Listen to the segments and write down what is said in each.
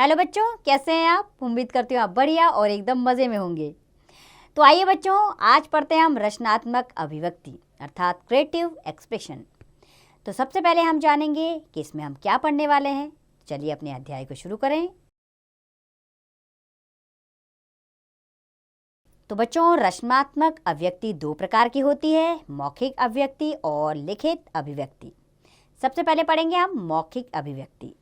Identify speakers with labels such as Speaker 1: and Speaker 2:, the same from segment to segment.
Speaker 1: Hello बच्चों, कैसे हैं आप? उम्मीद करती हूँ आप बढ़िया और एकदम मज़े में होंगे। तो आइए बच्चों, आज पढ़ते हैं हम रचनात्मक अभिव्यक्ति अर्थात क्रिएटिव एक्सप्रेशन। तो सबसे पहले हम जानेंगे कि इसमें हम क्या पढ़ने वाले हैं। चलिए अपने अध्याय को शुरू करें। तो बच्चों, रचनात्मक अभिव्यक्ति दो प्रकार की होती है, मौखिक अभिव्यक्ति और लिखित अभिव्यक्ति। सबसे पहले पढ़ेंगे हम मौखिक अभिव्यक्ति।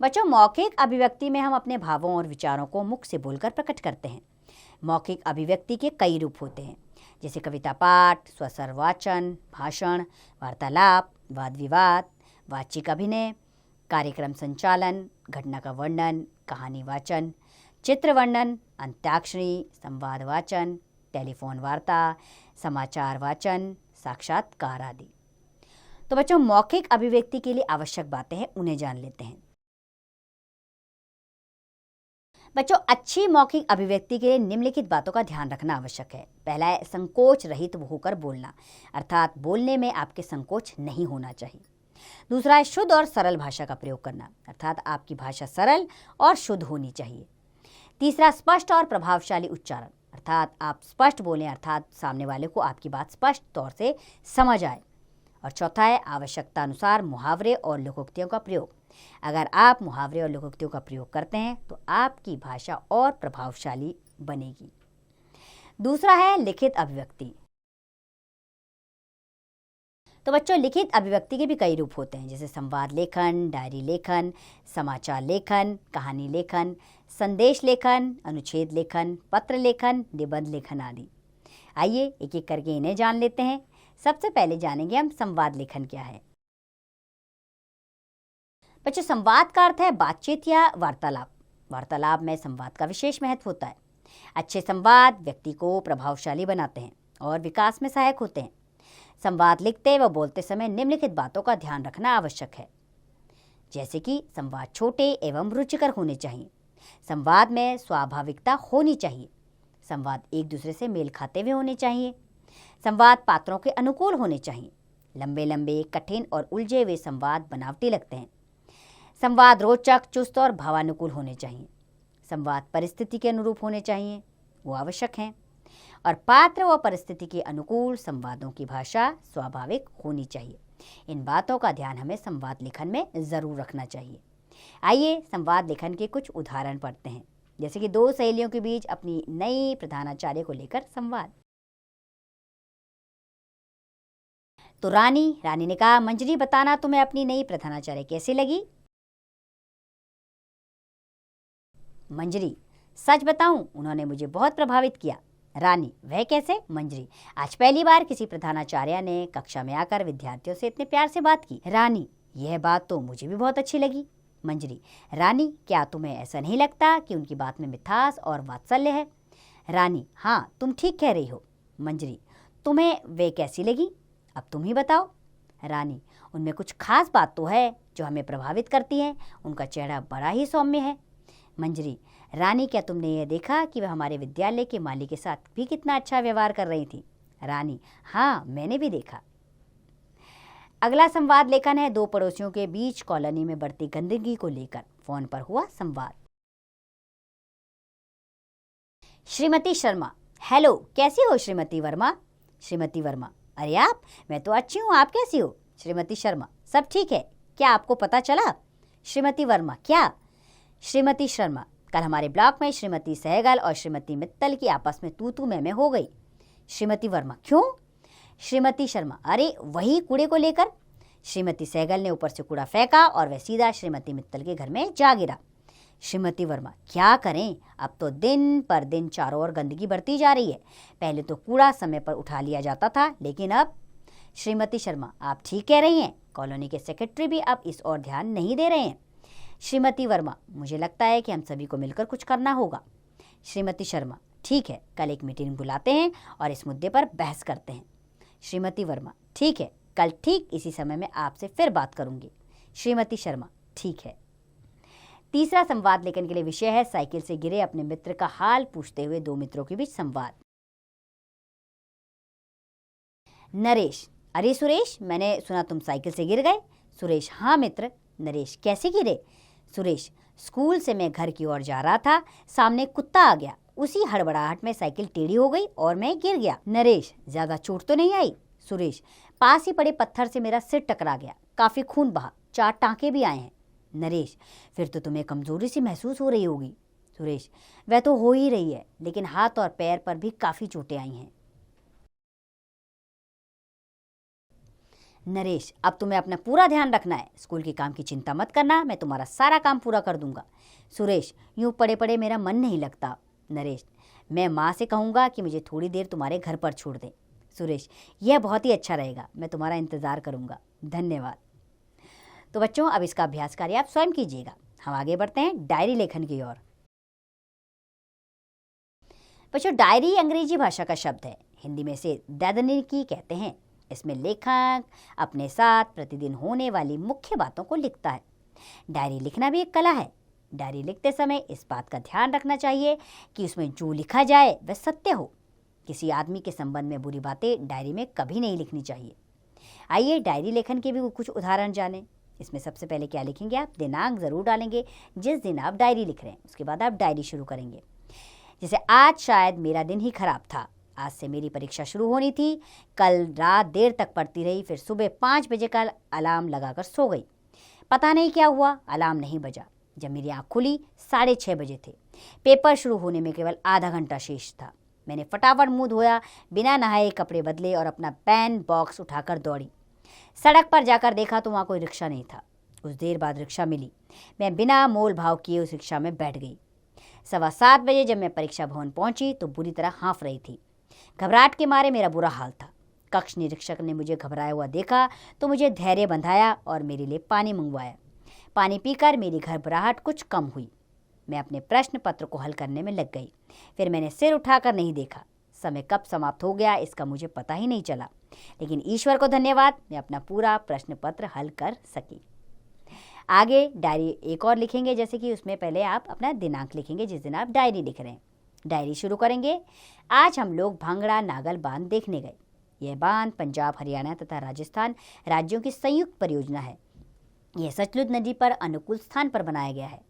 Speaker 1: बच्चों, मौखिक अभिव्यक्ति में हम अपने भावों और विचारों को मुख से बोलकर प्रकट करते हैं। मौखिक अभिव्यक्ति के कई रूप होते हैं, जैसे कविता पाठ, स्वसर वाचन, भाषण, वार्तालाप, वाद विवाद, वाचिक अभिनय, कार्यक्रम संचालन, घटना का वर्णन, कहानी वाचन, चित्र वर्णन, अंत्याक्षरी, संवाद वाचन, टेलीफोन वार्ता, समाचार वाचन, साक्षात्कार आदि। तो बच्चों, मौखिक अभिव्यक्ति के लिए आवश्यक बातें हैं, उन्हें जान लेते हैं। बच्चों, अच्छी मौखिक अभिव्यक्ति के लिए निम्नलिखित बातों का ध्यान रखना आवश्यक है। पहला है संकोच रहित होकर बोलना, अर्थात बोलने में आपके संकोच नहीं होना चाहिए। दूसरा है शुद्ध और सरल भाषा का प्रयोग करना, अर्थात आपकी भाषा सरल और शुद्ध होनी चाहिए। तीसरा, स्पष्ट और प्रभावशाली उच्चारण, अर्थात आप स्पष्ट बोलें, अर्थात सामने वाले को आपकी बात स्पष्ट तौर से समझ आए। और चौथा है आवश्यकता अनुसार मुहावरे और लोकोक्तियों का प्रयोग। अगर आप मुहावरे और लोकोक्तियों का प्रयोग करते हैं तो आपकी भाषा और प्रभावशाली बनेगी। दूसरा है लिखित अभिव्यक्ति। तो बच्चों, लिखित अभिव्यक्ति के भी कई रूप होते हैं, जैसे संवाद लेखन, डायरी लेखन, समाचार लेखन, कहानी लेखन, संदेश लेखन, अनुच्छेद लेखन, पत्र लेखन, निबंध लेखन आदि। आइए एक एक करके इन्हें जान लेते हैं। सबसे पहले जानेंगे हम संवाद लेखन क्या है। बच्चों, संवाद का अर्थ है बातचीत या वार्तालाप। वार्तालाप में संवाद का विशेष महत्व होता है। अच्छे संवाद व्यक्ति को प्रभावशाली बनाते हैं और विकास में सहायक होते हैं। संवाद लिखते व बोलते समय निम्नलिखित बातों का ध्यान रखना आवश्यक है, जैसे कि संवाद छोटे एवं रुचिकर होने चाहिए, संवाद में स्वाभाविकता होनी चाहिए, संवाद एक दूसरे से मेल खाते हुए होने चाहिए, संवाद पात्रों के अनुकूल होने चाहिए। लंबे लंबे, कठिन और उलझे हुए संवाद बनावटी लगते हैं। संवाद रोचक, चुस्त और भावानुकूल होने चाहिए। संवाद परिस्थिति के अनुरूप होने चाहिए, वो आवश्यक हैं। और पात्र व परिस्थिति के अनुकूल संवादों की भाषा स्वाभाविक होनी चाहिए। इन बातों का ध्यान हमें संवाद लेखन में ज़रूर रखना चाहिए। आइए संवाद लेखन के कुछ उदाहरण पढ़ते हैं, जैसे कि दो सहेलियों के बीच अपनी नई प्रधानाचार्य को लेकर संवाद। तो रानी ने कहा, मंजरी बताना तुम्हें अपनी नई प्रधानाचार्य कैसी लगी? मंजरी, सच बताऊं, उन्होंने मुझे बहुत प्रभावित किया। रानी, वह कैसे? मंजरी, आज पहली बार किसी प्रधानाचार्य ने कक्षा में आकर विद्यार्थियों से इतने प्यार से बात की। रानी, यह बात तो मुझे भी बहुत अच्छी लगी। मंजरी, रानी, क्या तुम्हें ऐसा नहीं लगता कि उनकी बात में मिठास और वात्सल्य है? रानी, हाँ, तुम ठीक कह रही हो। मंजरी, तुम्हें वे कैसी लगी? अब तुम ही बताओ। रानी, उनमें कुछ खास बात तो है जो हमें प्रभावित करती है। उनका चेहरा बड़ा ही सौम्य है। मंजरी, रानी, क्या तुमने यह देखा कि वह हमारे विद्यालय के माली के साथ भी कितना अच्छा व्यवहार कर रही थी? रानी, हाँ, मैंने भी देखा। अगला संवाद लेखन है दो पड़ोसियों के बीच कॉलोनी में बढ़ती गंदगी को लेकर फोन पर हुआ संवाद। श्रीमती शर्मा, हेलो, कैसी हो श्रीमती वर्मा? श्रीमती वर्मा, अरे आप, मैं तो अच्छी हूँ, आप कैसी हो? श्रीमती शर्मा, सब ठीक है, क्या आपको पता चला? श्रीमती वर्मा, क्या? श्रीमती शर्मा, कल हमारे ब्लॉक में श्रीमती सहगल और श्रीमती मित्तल की आपस में तू मैं हो गई। श्रीमती वर्मा, क्यों? श्रीमती शर्मा, अरे वही कूड़े को लेकर। श्रीमती सहगल ने ऊपर से कूड़ा फेंका और वह सीधा श्रीमती मित्तल के घर में जा गिरा। श्रीमती वर्मा, क्या करें, अब तो दिन पर दिन चारों ओर गंदगी बढ़ती जा रही है। पहले तो कूड़ा समय पर उठा लिया जाता था, लेकिन अब। श्रीमती शर्मा, आप ठीक कह रही हैं, कॉलोनी के सेक्रेटरी भी अब इस ओर ध्यान नहीं दे रहे हैं। श्रीमती वर्मा, मुझे लगता है कि हम सभी को मिलकर कुछ करना होगा। श्रीमती शर्मा, ठीक है, कल एक मीटिंग बुलाते हैं और इस मुद्दे पर बहस करते हैं। श्रीमती वर्मा, ठीक है, कल ठीक इसी समय में आपसे फिर बात करूंगी। श्रीमती शर्मा, ठीक है। तीसरा संवाद लेखन के लिए विषय है साइकिल से गिरे अपने मित्र का हाल पूछते हुए दो मित्रों के बीच संवाद। नरेश, अरे सुरेश, मैंने सुना तुम साइकिल से गिर गए। सुरेश, हाँ मित्र, नरेश, कैसे गिरे? सुरेश, स्कूल से मैं घर की ओर जा रहा था, सामने कुत्ता आ गया, उसी हड़बड़ाहट में साइकिल टेढ़ी हो गई और मैं गिर गया। नरेश, ज्यादा चोट तो नहीं आई? सुरेश, पास ही पड़े पत्थर से मेरा सिर टकरा गया, काफी खून बहा, 4 टांके भी आए हैं। नरेश, फिर तो तुम्हें कमजोरी सी महसूस हो रही होगी। सुरेश, वह तो हो ही रही है, लेकिन हाथ और पैर पर भी काफी चोटें आई हैं। नरेश, अब तुम्हें अपना पूरा ध्यान रखना है, स्कूल के काम की चिंता मत करना, मैं तुम्हारा सारा काम पूरा कर दूंगा। सुरेश, यूं पड़े पड़े मेरा मन नहीं लगता। नरेश, मैं माँ से कहूँगा कि मुझे थोड़ी देर तुम्हारे घर पर छोड़ दे। सुरेश, यह बहुत ही अच्छा रहेगा, मैं तुम्हारा इंतज़ार करूँगा, धन्यवाद। तो बच्चों, अब इसका अभ्यास कार्य आप स्वयं कीजिएगा। हम आगे बढ़ते हैं डायरी लेखन की ओर। बच्चों, डायरी अंग्रेजी भाषा का शब्द है, हिंदी में इसे दैनिकी कहते हैं। इसमें लेखक अपने साथ प्रतिदिन होने वाली मुख्य बातों को लिखता है। डायरी लिखना भी एक कला है। डायरी लिखते समय इस बात का ध्यान रखना चाहिए कि उसमें जो लिखा जाए वह सत्य हो। किसी आदमी के संबंध में बुरी बातें डायरी में कभी नहीं लिखनी चाहिए। आइए डायरी लेखन के भी कुछ उदाहरण जानें। इसमें सबसे पहले क्या लिखेंगे आप? दिनांक ज़रूर डालेंगे जिस दिन आप डायरी लिख रहे हैं, उसके बाद आप डायरी शुरू करेंगे। जैसे आज शायद मेरा दिन ही खराब था, आज से मेरी परीक्षा शुरू होनी थी, कल रात देर तक पढ़ती रही, फिर सुबह 5 बजे का अलार्म लगाकर सो गई, पता नहीं क्या हुआ, अलार्म नहीं बजा, जब मेरी आँख खुली 6:30 बजे थे, पेपर शुरू होने में केवल आधा घंटा शेष था। मैंने फटाफट मुंह धोया, बिना नहाए कपड़े बदले और अपना पेन बॉक्स उठाकर दौड़ी। सड़क पर जाकर देखा तो वहाँ कोई रिक्शा नहीं था। कुछ देर बाद रिक्शा मिली, मैं बिना मोल भाव किए उस रिक्शा में बैठ गई। 7:15 बजे जब मैं परीक्षा भवन पहुंची तो बुरी तरह हाँफ रही थी। घबराहट के मारे मेरा बुरा हाल था। कक्ष निरीक्षक ने मुझे घबराया हुआ देखा तो मुझे धैर्य बंधाया और मेरे लिए पानी मंगवाया। पानी पीकर मेरी घबराहट कुछ कम हुई। मैं अपने प्रश्न पत्र को हल करने में लग गई। फिर मैंने सिर उठाकर नहीं देखा। समय कब समाप्त हो गया इसका मुझे पता ही नहीं चला, लेकिन ईश्वर को धन्यवाद, मैं अपना पूरा प्रश्न पत्र हल कर सकी। आगे डायरी एक और लिखेंगे, जैसे कि उसमें पहले आप अपना दिनांक लिखेंगे जिस दिन आप डायरी लिख रहे हैं। डायरी शुरू करेंगे। आज हम लोग भांगड़ा नागल बांध देखने गए। यह बांध पंजाब, हरियाणा तथा राजस्थान राज्यों की संयुक्त परियोजना है। यह सतलुज नदी पर अनुकूल स्थान पर बनाया गया है,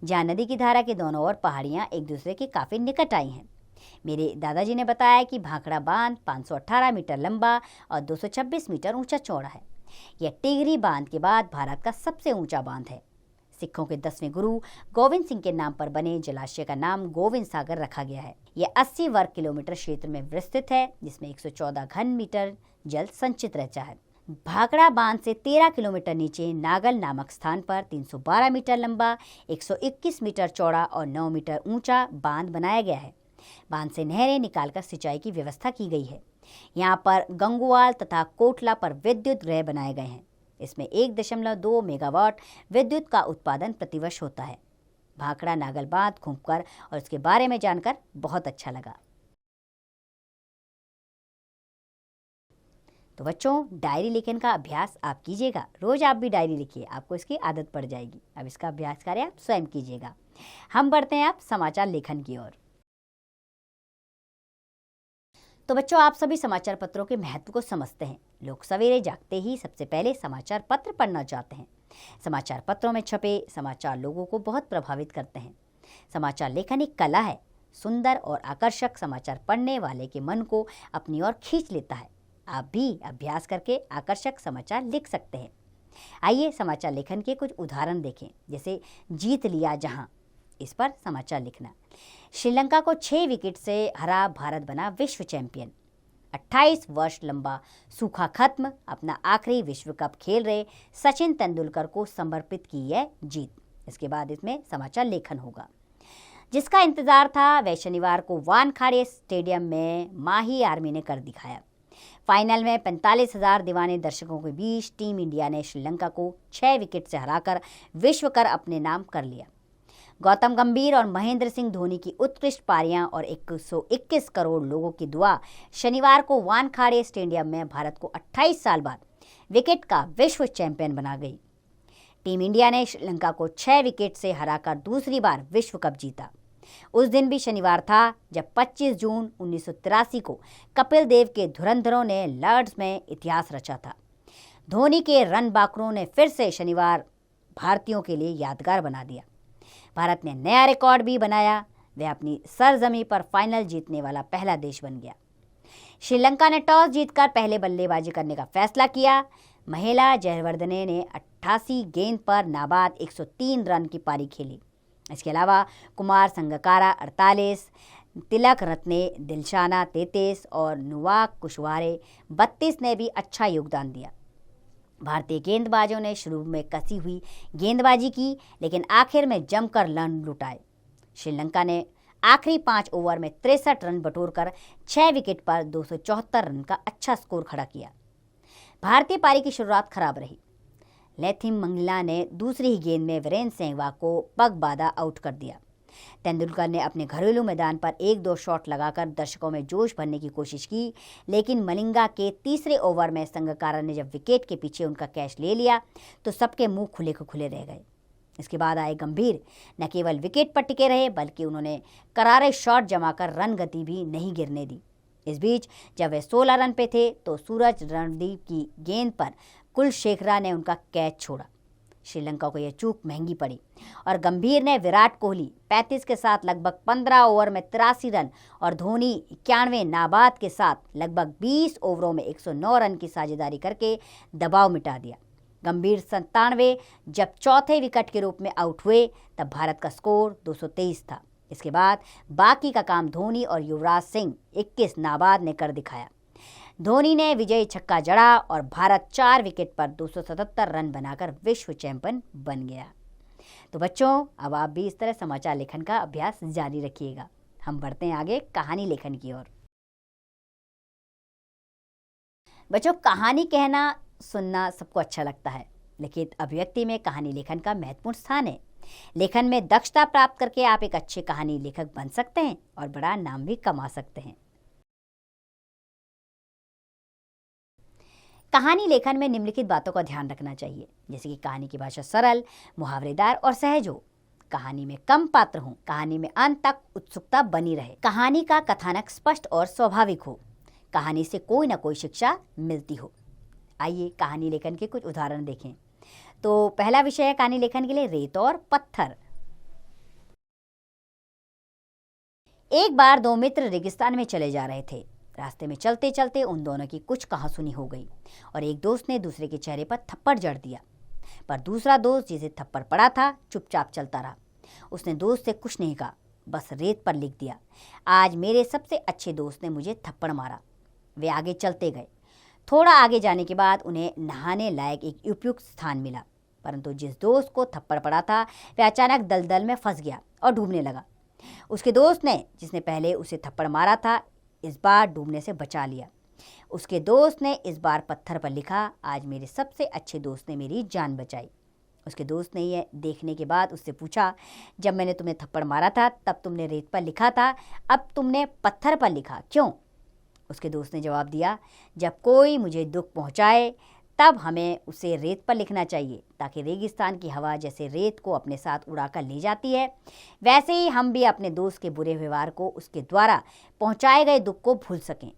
Speaker 1: जहाँ नदी की धारा के दोनों ओर पहाड़ियाँ एक दूसरे के काफ़ी निकट आई हैं। मेरे दादाजी ने बताया कि भांगड़ा बांध 518 मीटर लंबा और 226 मीटर ऊंचा चौड़ा है। यह टिहरी बांध के बाद भारत का सबसे ऊंचा बांध है। सिखों के 10वें गुरु गोविंद सिंह के नाम पर बने जलाशय का नाम गोविंद सागर रखा गया है। यह 80 वर्ग किलोमीटर क्षेत्र में विस्तृत है, जिसमें 114 घन मीटर जल संचित रहता है। भाखड़ा बांध से 13 किलोमीटर नीचे नागल नामक स्थान पर 312 मीटर लंबा, 121 मीटर चौड़ा और 9 मीटर ऊंचा बांध बनाया गया है। बांध से नहरें निकालकर सिंचाई की व्यवस्था की गई है। यहाँ पर गंगुवाल तथा कोटला पर विद्युत गृह बनाए गए हैं। इसमें 1.2 मेगावाट विद्युत का उत्पादन प्रतिवर्ष होता है। भाखड़ा नागल बांध घूमकर और इसके बारे में जानकर बहुत अच्छा लगा। तो बच्चों, डायरी लेखन का अभ्यास आप कीजिएगा। रोज आप भी डायरी लिखिए, आपको इसकी आदत पड़ जाएगी। अब इसका अभ्यास कार्य आप स्वयं कीजिएगा। हम बढ़ते हैं आप समाचार लेखन की ओर। तो बच्चों, आप सभी समाचार पत्रों के महत्व को समझते हैं। लोग सवेरे जागते ही सबसे पहले समाचार पत्र पढ़ना चाहते हैं। समाचार पत्रों में छपे समाचार लोगों को बहुत प्रभावित करते हैं। समाचार लेखन एक कला है। सुंदर और आकर्षक समाचार पढ़ने वाले के मन को अपनी ओर खींच लेता है। आप भी अभ्यास करके आकर्षक समाचार लिख सकते हैं। आइए समाचार लेखन के कुछ उदाहरण देखें, जैसे जीत लिया जहां, इस पर समाचार लिखना। श्रीलंका को 6 विकेट से हरा भारत बना विश्व चैंपियन। 28 वर्ष लंबा सूखा खत्म, अपना आखिरी विश्व कप खेल रहे सचिन तेंदुलकर को समर्पित की यह जीत। इसके बाद इसमें समाचार लेखन होगा। जिसका इंतजार था वह शनिवार को वानखाड़े स्टेडियम में माही आर्मी ने कर दिखाया। फाइनल में 45,000 दीवाने दर्शकों के बीच टीम इंडिया ने श्रीलंका को 6 विकेट से हराकर विश्व कप अपने नाम कर लिया। गौतम गंभीर और महेंद्र सिंह धोनी की उत्कृष्ट पारियां और 121 करोड़ लोगों की दुआ शनिवार को वानखाड़े स्टेडियम में भारत को 28 साल बाद विकेट का विश्व चैंपियन बना गई। टीम इंडिया ने श्रीलंका को 6 विकेट से हराकर दूसरी बार विश्व कप जीता। उस दिन भी शनिवार था जब 25 जून 1983 को कपिल देव के धुरंधरों ने लॉर्ड्स में इतिहास रचा था। धोनी के रन बाकरों ने फिर से शनिवार भारतीयों के लिए यादगार बना दिया। भारत ने नया रिकॉर्ड भी बनाया, वह अपनी सरजमी पर फाइनल जीतने वाला पहला देश बन गया। श्रीलंका ने टॉस जीतकर पहले बल्लेबाजी करने का फैसला किया। महिला जयवर्धने ने 88 गेंद पर नाबाद 103 रन की पारी खेली। इसके अलावा कुमार संगकारा 48, तिलक रत्ने, दिलशाना 33 और नुवाक कुशवाहे 32 ने भी अच्छा योगदान दिया। भारतीय गेंदबाजों ने शुरू में कसी हुई गेंदबाजी की, लेकिन आखिर में जमकर रन लुटाए। श्रीलंका ने आखिरी 5 ओवर में 63 रन बटोरकर 6 विकेट पर 274 रन का अच्छा स्कोर खड़ा किया। भारतीय पारी की शुरुआत खराब रही। लेथिम मंगला ने दूसरी ही गेंद में वीरेंद्र सहवाग को पग बाधा आउट कर दिया। तेंदुलकर ने अपने घरेलू मैदान पर 1-2 शॉट लगाकर दर्शकों में जोश भरने की कोशिश की, लेकिन मलिंगा के तीसरे ओवर में संगकारा ने जब विकेट के पीछे उनका कैच ले लिया तो सबके मुंह खुले को खुले रह गए। इसके बाद आए गंभीर न केवल विकेट पर टिके रहे, बल्कि उन्होंने करारे शॉट जमाकर रन गति भी नहीं गिरने दी। इस बीच जब वे 16 रन पे थे तो सूरज रणदीप की गेंद पर कुलशेखरा ने उनका कैच छोड़ा। श्रीलंका को यह चूक महंगी पड़ी और गंभीर ने विराट कोहली 35 के साथ लगभग 15 ओवर में 83 रन और धोनी 91 नाबाद के साथ लगभग 20 ओवरों में 109 रन की साझेदारी करके दबाव मिटा दिया। गंभीर 97 जब चौथे विकेट के रूप में आउट हुए तब भारत का स्कोर 223 था। इसके बाद बाकी का काम धोनी और युवराज सिंह 21 नाबाद ने कर दिखाया। धोनी ने विजयी छक्का जड़ा और भारत 4 विकेट पर 277 रन बनाकर विश्व चैंपियन बन गया। तो बच्चों, अब आप भी इस तरह समाचार लेखन का अभ्यास जारी रखिएगा। हम बढ़ते हैं आगे कहानी लेखन की ओर। बच्चों, कहानी कहना सुनना सबको अच्छा लगता है, लेकिन अभिव्यक्ति में कहानी लेखन का महत्वपूर्ण स्थान है। लेखन में दक्षता प्राप्त करके आप एक अच्छे कहानी लेखक बन सकते हैं और बड़ा नाम भी कमा सकते हैं। कहानी लेखन में निम्नलिखित बातों का ध्यान रखना चाहिए, जैसे कि कहानी की भाषा सरल, मुहावरेदार और सहज हो, कहानी में कम पात्र हों, कहानी में अंत तक उत्सुकता बनी रहे, कहानी का कथानक स्पष्ट और स्वाभाविक हो, कहानी से कोई ना कोई शिक्षा मिलती हो। आइए कहानी लेखन के कुछ उदाहरण देखें। तो पहला विषय है कहानी लेखन के लिए रेत और पत्थर। एक बार 2 मित्र रेगिस्तान में चले जा रहे थे। रास्ते में चलते चलते उन दोनों की कुछ कहासुनी हो गई और एक दोस्त ने दूसरे के चेहरे पर थप्पड़ जड़ दिया, पर दूसरा दोस्त जिसे थप्पड़ पड़ा था चुपचाप चलता रहा। उसने दोस्त से कुछ नहीं कहा, बस रेत पर लिख दिया, आज मेरे सबसे अच्छे दोस्त ने मुझे थप्पड़ मारा। वे आगे चलते गए। थोड़ा आगे जाने के बाद उन्हें नहाने लायक एक उपयुक्त स्थान मिला, परंतु जिस दोस्त को थप्पड़ पड़ा था वह अचानक दलदल में फंस गया और डूबने लगा। उसके दोस्त ने, जिसने पहले उसे थप्पड़ मारा था, इस बार डूबने से बचा लिया। उसके दोस्त ने इस बार पत्थर पर लिखा, आज मेरे सबसे अच्छे दोस्त ने मेरी जान बचाई। उसके दोस्त ने यह देखने के बाद उससे पूछा, जब मैंने तुम्हें थप्पड़ मारा था तब तुमने रेत पर लिखा था, अब तुमने पत्थर पर लिखा, क्यों? उसके दोस्त ने जवाब दिया, जब कोई मुझे दुख पहुंचाए तब हमें उसे रेत पर लिखना चाहिए, ताकि रेगिस्तान की हवा जैसे रेत को अपने साथ उड़ाकर ले जाती है, वैसे ही हम भी अपने दोस्त के बुरे व्यवहार को, उसके द्वारा पहुंचाए गए दुख को भूल सकें।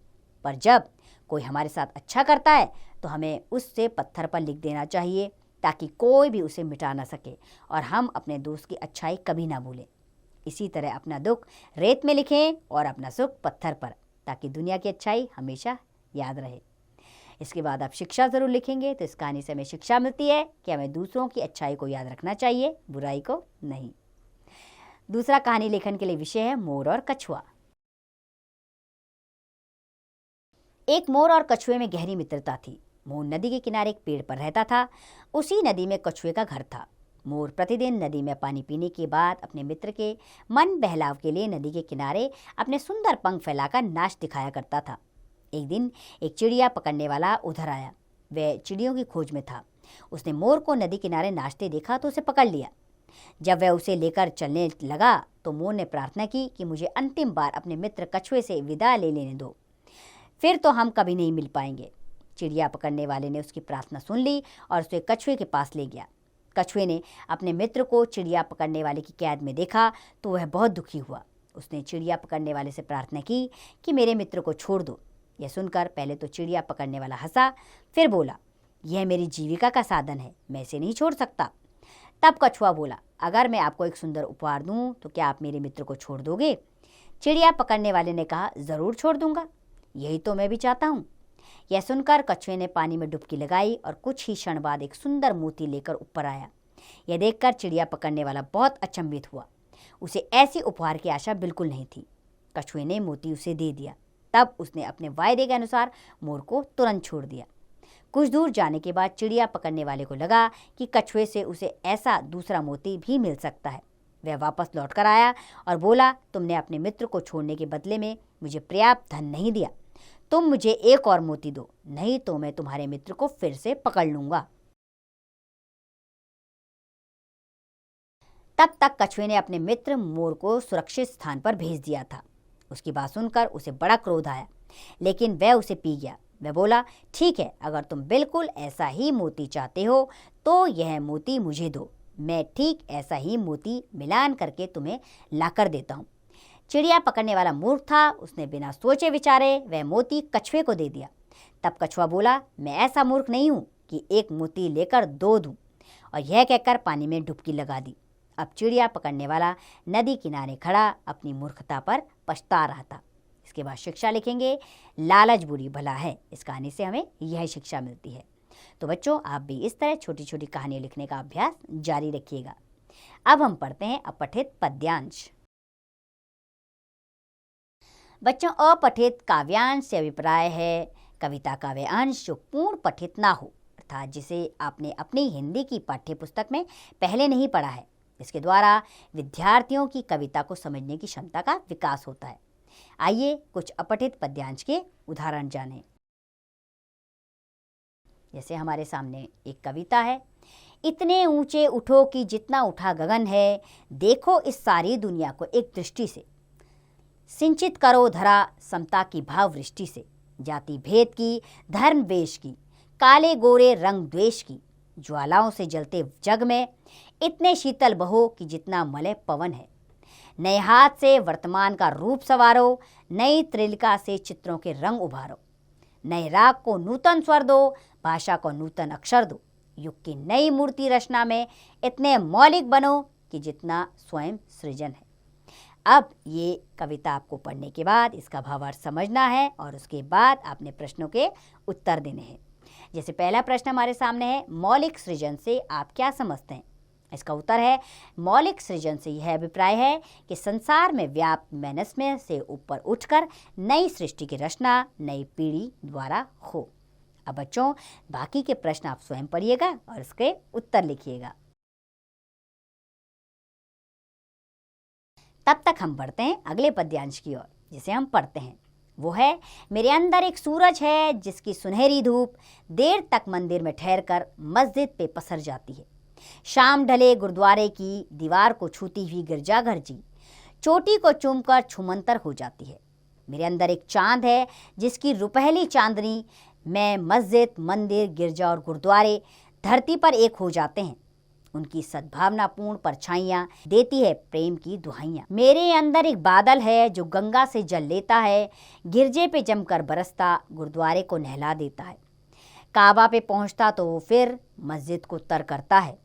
Speaker 1: पर जब कोई हमारे साथ अच्छा करता है तो हमें उससे पत्थर पर लिख देना चाहिए, ताकि कोई भी उसे मिटा ना सके और हम अपने दोस्त की अच्छाई कभी ना भूलें। इसी तरह अपना दुख रेत में लिखें और अपना सुख पत्थर पर, ताकि दुनिया की अच्छाई हमेशा याद रहे। इसके बाद आप शिक्षा ज़रूर लिखेंगे। तो इस कहानी से हमें शिक्षा मिलती है कि हमें दूसरों की अच्छाई को याद रखना चाहिए, बुराई को नहीं। दूसरा कहानी लेखन के लिए विषय है मोर और कछुआ। एक मोर और कछुए में गहरी मित्रता थी। मोर नदी के किनारे एक पेड़ पर रहता था। उसी नदी में कछुए का घर था। मोर प्रतिदिन नदी में पानी पीने के बाद अपने मित्र के मन बहलाव के लिए नदी के किनारे अपने सुंदर पंख फैलाकर नाच दिखाया करता था। एक दिन एक चिड़िया पकड़ने वाला उधर आया। वह चिड़ियों की खोज में था। उसने मोर को नदी किनारे नाचते देखा तो उसे पकड़ लिया। जब वह उसे लेकर चलने लगा तो मोर ने प्रार्थना की कि मुझे अंतिम बार अपने मित्र कछुए से विदा ले लेने दो, फिर तो हम कभी नहीं मिल पाएंगे। चिड़िया पकड़ने वाले ने उसकी प्रार्थना सुन ली और उसे कछुए के पास ले गया। कछुए ने अपने मित्र को चिड़िया पकड़ने वाले की कैद में देखा तो वह बहुत दुखी हुआ। उसने चिड़िया पकड़ने वाले से प्रार्थना की कि मेरे मित्र को छोड़ दो। यह सुनकर पहले तो चिड़िया पकड़ने वाला हंसा, फिर बोला, यह मेरी जीविका का साधन है, मैं इसे नहीं छोड़ सकता। तब कछुआ बोला, अगर मैं आपको एक सुंदर उपहार दूं तो क्या आप मेरे मित्र को छोड़ दोगे? चिड़िया पकड़ने वाले ने कहा, जरूर छोड़ दूंगा, यही तो मैं भी चाहता हूँ। यह सुनकर कछुए ने पानी में डुबकी लगाई और कुछ ही क्षण बाद एक सुंदर मोती लेकर ऊपर आया। यह देखकर चिड़िया पकड़ने वाला बहुत अचंभित हुआ। उसे ऐसी उपहार की आशा बिल्कुल नहीं थी। कछुए ने मोती उसे दे दिया। तब उसने अपने वायदे के अनुसार मोर को तुरंत छोड़ दिया। कुछ दूर जाने के बाद चिड़िया पकड़ने वाले को लगा कि कछुए से उसे ऐसा दूसरा मोती भी मिल सकता है। वह वापस लौट कर आया और बोला, तुमने अपने मित्र को छोड़ने के बदले में मुझे पर्याप्त धन नहीं दिया। तुम मुझे एक और मोती दो, नहीं तो मैं तुम्हारे मित्र को फिर से पकड़ लूंगा। तब तक कछुए ने अपने मित्र मोर को सुरक्षित स्थान पर भेज दिया था। उसकी बात सुनकर उसे बड़ा क्रोध आया, लेकिन वह उसे पी गया। वह बोला, ठीक है, अगर तुम बिल्कुल ऐसा ही मोती चाहते हो तो यह मोती मुझे दो, मैं ठीक ऐसा ही मोती मिलान करके तुम्हें लाकर देता हूँ। चिड़िया पकड़ने वाला मूर्ख था। उसने बिना सोचे विचारे वह मोती कछुए को दे दिया। तब कछुआ बोला, मैं ऐसा मूर्ख नहीं हूँ कि एक मोती लेकर दो दूँ, और यह कहकर पानी में डुबकी लगा दी। अब चिड़िया पकड़ने वाला नदी किनारे खड़ा अपनी मूर्खता पर पछता रहा था। इसके बाद शिक्षा लिखेंगे, लालच बुरी भला है। इस कहानी से हमें यह शिक्षा मिलती है। तो बच्चों, आप भी इस तरह छोटी छोटी कहानियाँ लिखने का अभ्यास जारी रखिएगा। अब हम पढ़ते हैं अपठित पद्यांश। बच्चों, अपठित काव्यांश से अभिप्राय है कविता काव्य अंश जो पूर्ण पठित ना हो, अर्थात जिसे आपने अपनी हिंदी की पाठ्य पुस्तक में पहले नहीं पढ़ा है। इसके द्वारा विद्यार्थियों की कविता को समझने की क्षमता का विकास होता है। आइए कुछ अपठित पद्यांश के उदाहरण जानें। जैसे हमारे सामने एक कविता है, इतने ऊंचे उठो कि जितना उठा गगन है, देखो इस सारी दुनिया को एक दृष्टि से, सिंचित करो धरा समता की भाव वृष्टि से, जाति भेद की, धर्म वेश की, काले गोरे रंग द्वेष की, ज्वालाओं से जलते जग में इतने शीतल बहो कि जितना मलय पवन है। नए हाथ से वर्तमान का रूप संवारो, नई त्रिलिका से चित्रों के रंग उभारो, नए राग को नूतन स्वर दो, भाषा को नूतन अक्षर दो, युग की नई मूर्ति रचना में इतने मौलिक बनो कि जितना स्वयं सृजन है। अब ये कविता आपको पढ़ने के बाद इसका भावार्थ समझना है और उसके बाद आपने प्रश्नों के उत्तर देने हैं। जैसे पहला प्रश्न हमारे सामने है, मौलिक सृजन से आप क्या समझते हैं? इसका उत्तर है, मौलिक सृजन से यह अभिप्राय है कि संसार में व्याप्त मैनस्मय से ऊपर उठकर नई सृष्टि की रचना नई पीढ़ी द्वारा हो। अब बच्चों, बाकी के प्रश्न आप स्वयं पढ़िएगा और इसके उत्तर लिखिएगा। तब तक हम बढ़ते हैं अगले पद्यांश की ओर, जिसे हम पढ़ते हैं। वो है, मेरे अंदर एक सूरज है जिसकी सुनहरी धूप देर तक मंदिर में ठहरकर मस्जिद पे पसर जाती है। शाम ढले गुरुद्वारे की दीवार को छूती हुई गिरजाघर जी चोटी को चूमकर छुमंतर हो जाती है। मेरे अंदर एक चांद है जिसकी रुपहली चांदनी में मस्जिद, मंदिर, गिरजा और गुरुद्वारे धरती पर एक हो जाते हैं। उनकी सद्भावनापूर्ण परछाइयाँ देती है प्रेम की दुहाइयाँ। मेरे अंदर एक बादल है जो गंगा से जल लेता है, गिरजे पे जमकर बरसता गुरुद्वारे को नहला देता है। काबा पे पहुँचता तो वो फिर मस्जिद को तर करता है,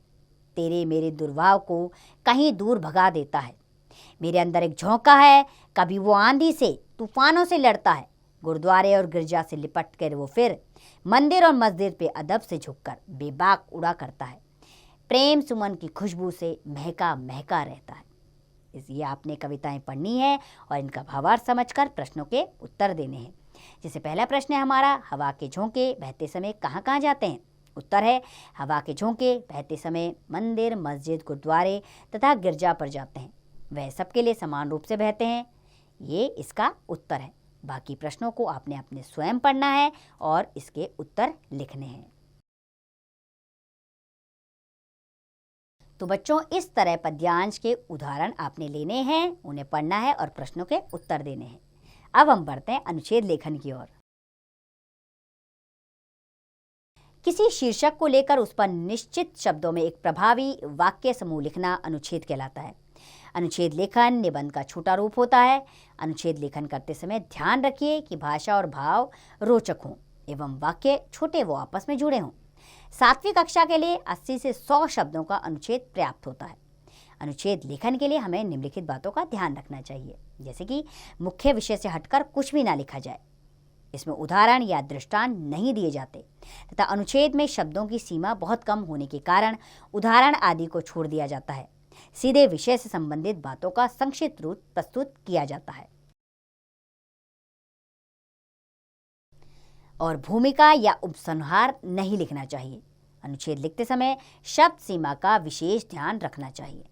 Speaker 1: तेरे मेरे दुर्भाव को कहीं दूर भगा देता है। मेरे अंदर एक झोंका है, कभी वो आंधी से तूफानों से लड़ता है, गुरुद्वारे और गिरजा से लिपट कर वो फिर मंदिर और मस्जिद पे अदब से झुककर बेबाक उड़ा करता है, प्रेम सुमन की खुशबू से महका महका रहता है। इसलिए आपने कविताएं पढ़नी है और इनका भावार्थ समझकर प्रश्नों के उत्तर देने हैं। जैसे पहला प्रश्न है हमारा, हवा के झोंके बहते समय कहाँ कहाँ जाते हैं? उत्तर है, हवा के झोंके बहते समय मंदिर, मस्जिद, गुरुद्वारे तथा गिरजा पर जाते हैं। वह सबके लिए समान रूप से बहते हैं। ये इसका उत्तर है। बाकी प्रश्नों को आपने अपने स्वयं पढ़ना है और इसके उत्तर लिखने हैं। तो बच्चों, इस तरह पद्यांश के उदाहरण आपने लेने हैं, उन्हें पढ़ना है और प्रश्नों के उत्तर देने हैं। अब हम बढ़ते हैं अनुच्छेद लेखन की ओर। किसी शीर्षक को लेकर उस पर निश्चित शब्दों में एक प्रभावी वाक्य समूह लिखना अनुच्छेद कहलाता है। अनुच्छेद लेखन निबंध का छोटा रूप होता है। अनुच्छेद लेखन करते समय ध्यान रखिए कि भाषा और भाव रोचक हों एवं वाक्य छोटे व आपस में जुड़े हों। 7वीं कक्षा के लिए 80 से 100 शब्दों का अनुच्छेद पर्याप्त होता है। अनुच्छेद लेखन के लिए हमें निम्नलिखित बातों का ध्यान रखना चाहिए, जैसे कि मुख्य विषय से हटकर कुछ भी ना लिखा जाए, इसमें उदाहरण या दृष्टांत नहीं दिए जाते तथा अनुच्छेद में शब्दों की सीमा बहुत कम होने के कारण उदाहरण आदि को छोड़ दिया जाता है। सीधे विषय से संबंधित बातों का संक्षिप्त रूप प्रस्तुत किया जाता है। और भूमिका या उपसंहार नहीं लिखना चाहिए। अनुच्छेद लिखते समय शब्द सीमा का विशेष ध्यान रखना चाहिए।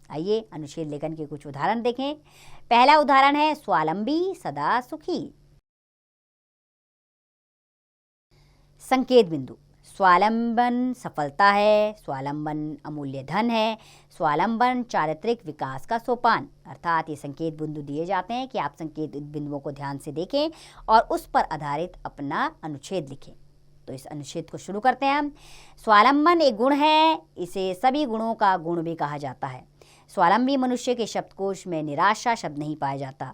Speaker 1: आइए अनुच्छेद लेखन के कुछ उदाहरण देखें। पहला उदाहरण है स्वावलंबी सदा सुखी। संकेत बिंदु, स्वावलंबन सफलता है, स्वावलंबन अमूल्य धन है, स्वावलंबन चारित्रिक विकास का सोपान। अर्थात ये संकेत बिंदु दिए जाते हैं कि आप संकेत बिंदुओं को ध्यान से देखें और उस पर आधारित अपना अनुच्छेद लिखें। तो इस अनुच्छेद को शुरू करते हैं हम। स्वावलंबन एक गुण है, इसे सभी गुणों का गुण भी कहा जाता है। स्वावलंबी मनुष्य के शब्दकोश में निराशा शब्द नहीं पाया जाता।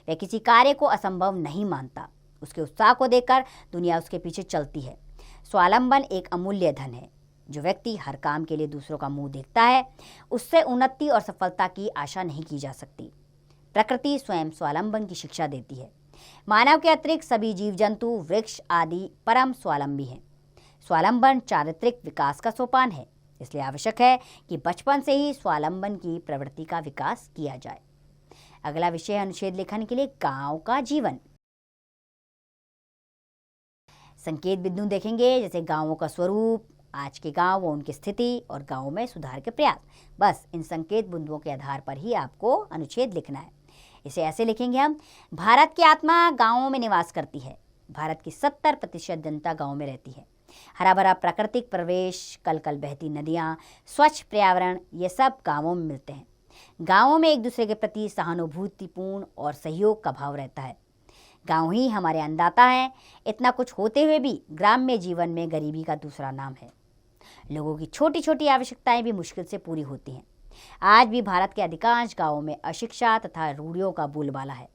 Speaker 1: वह किसी कार्य को असंभव नहीं मानता। उसके उत्साह को देखकर दुनिया उसके पीछे चलती है। स्वावलंबन एक अमूल्य धन है। जो व्यक्ति हर काम के लिए दूसरों का मुंह देखता है, उससे उन्नति और सफलता की आशा नहीं की जा सकती। प्रकृति स्वयं स्वावलंबन की शिक्षा देती है। मानव के अतिरिक्त सभी जीव जंतु, वृक्ष आदि परम स्वावलंबी हैं। स्वावलंबन चारित्रिक विकास का सोपान है, इसलिए आवश्यक है कि बचपन से ही स्वावलंबन की प्रवृत्ति का विकास किया जाए। अगला विषय है अनुच्छेद लेखन के लिए गांव का जीवन। संकेत बिंदु देखेंगे, जैसे गांवों का स्वरूप, आज के गांव व उनकी स्थिति और गांव में सुधार के प्रयास। बस इन संकेत बिंदुओं के आधार पर ही आपको अनुच्छेद लिखना है। इसे ऐसे लिखेंगे हम। भारत की आत्मा गांवों में निवास करती है। भारत की 70% जनता गांव में रहती है। हरा भरा प्राकृतिक परिवेश, कल कल बहती नदियाँ, स्वच्छ पर्यावरण, ये सब गांवों में मिलते हैं। गांवों में एक दूसरे के प्रति सहानुभूतिपूर्ण और सहयोग का भाव रहता है। गांव ही हमारे अन्नदाता हैं। इतना कुछ होते हुए भी ग्राम्य जीवन में गरीबी का दूसरा नाम है। लोगों की छोटी छोटी आवश्यकताएं भी मुश्किल से पूरी होती हैं। आज भी भारत के अधिकांश गांवों में अशिक्षा तथा रूढ़ियों का बोलबाला है।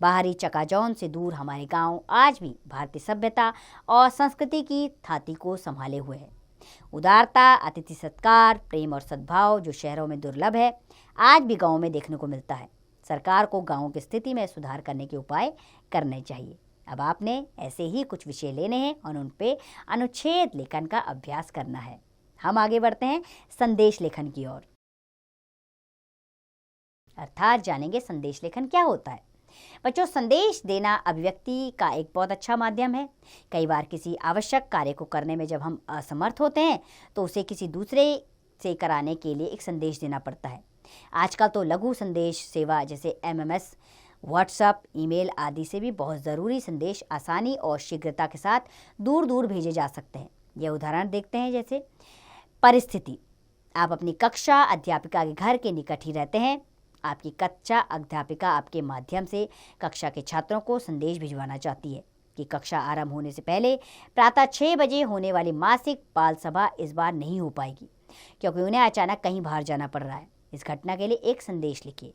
Speaker 1: बाहरी चकाचौंध से दूर हमारे गांव आज भी भारतीय सभ्यता और संस्कृति की थाती को संभाले हुए है। उदारता, अतिथि सत्कार, प्रेम और सद्भाव जो शहरों में दुर्लभ है, आज भी गांवों में देखने को मिलता है। सरकार को गांवों की स्थिति में सुधार करने के उपाय करने चाहिए। अब आपने ऐसे ही कुछ विषय लेने हैं और उन पे अनुच्छेद लेखन का अभ्यास करना है। हम आगे बढ़ते हैं संदेश लेखन की ओर। अर्थात जानेंगे संदेश लेखन क्या होता है। बच्चों, संदेश देना अभिव्यक्ति का एक बहुत अच्छा माध्यम है। कई बार किसी आवश्यक कार्य को करने में जब हम असमर्थ होते हैं तो उसे किसी दूसरे से कराने के लिए एक संदेश देना पड़ता है। आजकल तो लघु संदेश सेवा जैसे MMS, व्हाट्सएप, ईमेल आदि से भी बहुत ज़रूरी संदेश आसानी और शीघ्रता के साथ दूर दूर भेजे जा सकते हैं। यह उदाहरण देखते हैं, जैसे परिस्थिति। आप अपनी कक्षा अध्यापिका के घर के निकट ही रहते हैं। आपकी कक्षा अध्यापिका आपके माध्यम से कक्षा के छात्रों को संदेश भिजवाना चाहती है कि कक्षा आरंभ होने से पहले प्रातः 6 बजे होने वाली मासिक बाल सभा इस बार नहीं हो पाएगी, क्योंकि उन्हें अचानक कहीं बाहर जाना पड़ रहा है। इस घटना के लिए एक संदेश लिखिए।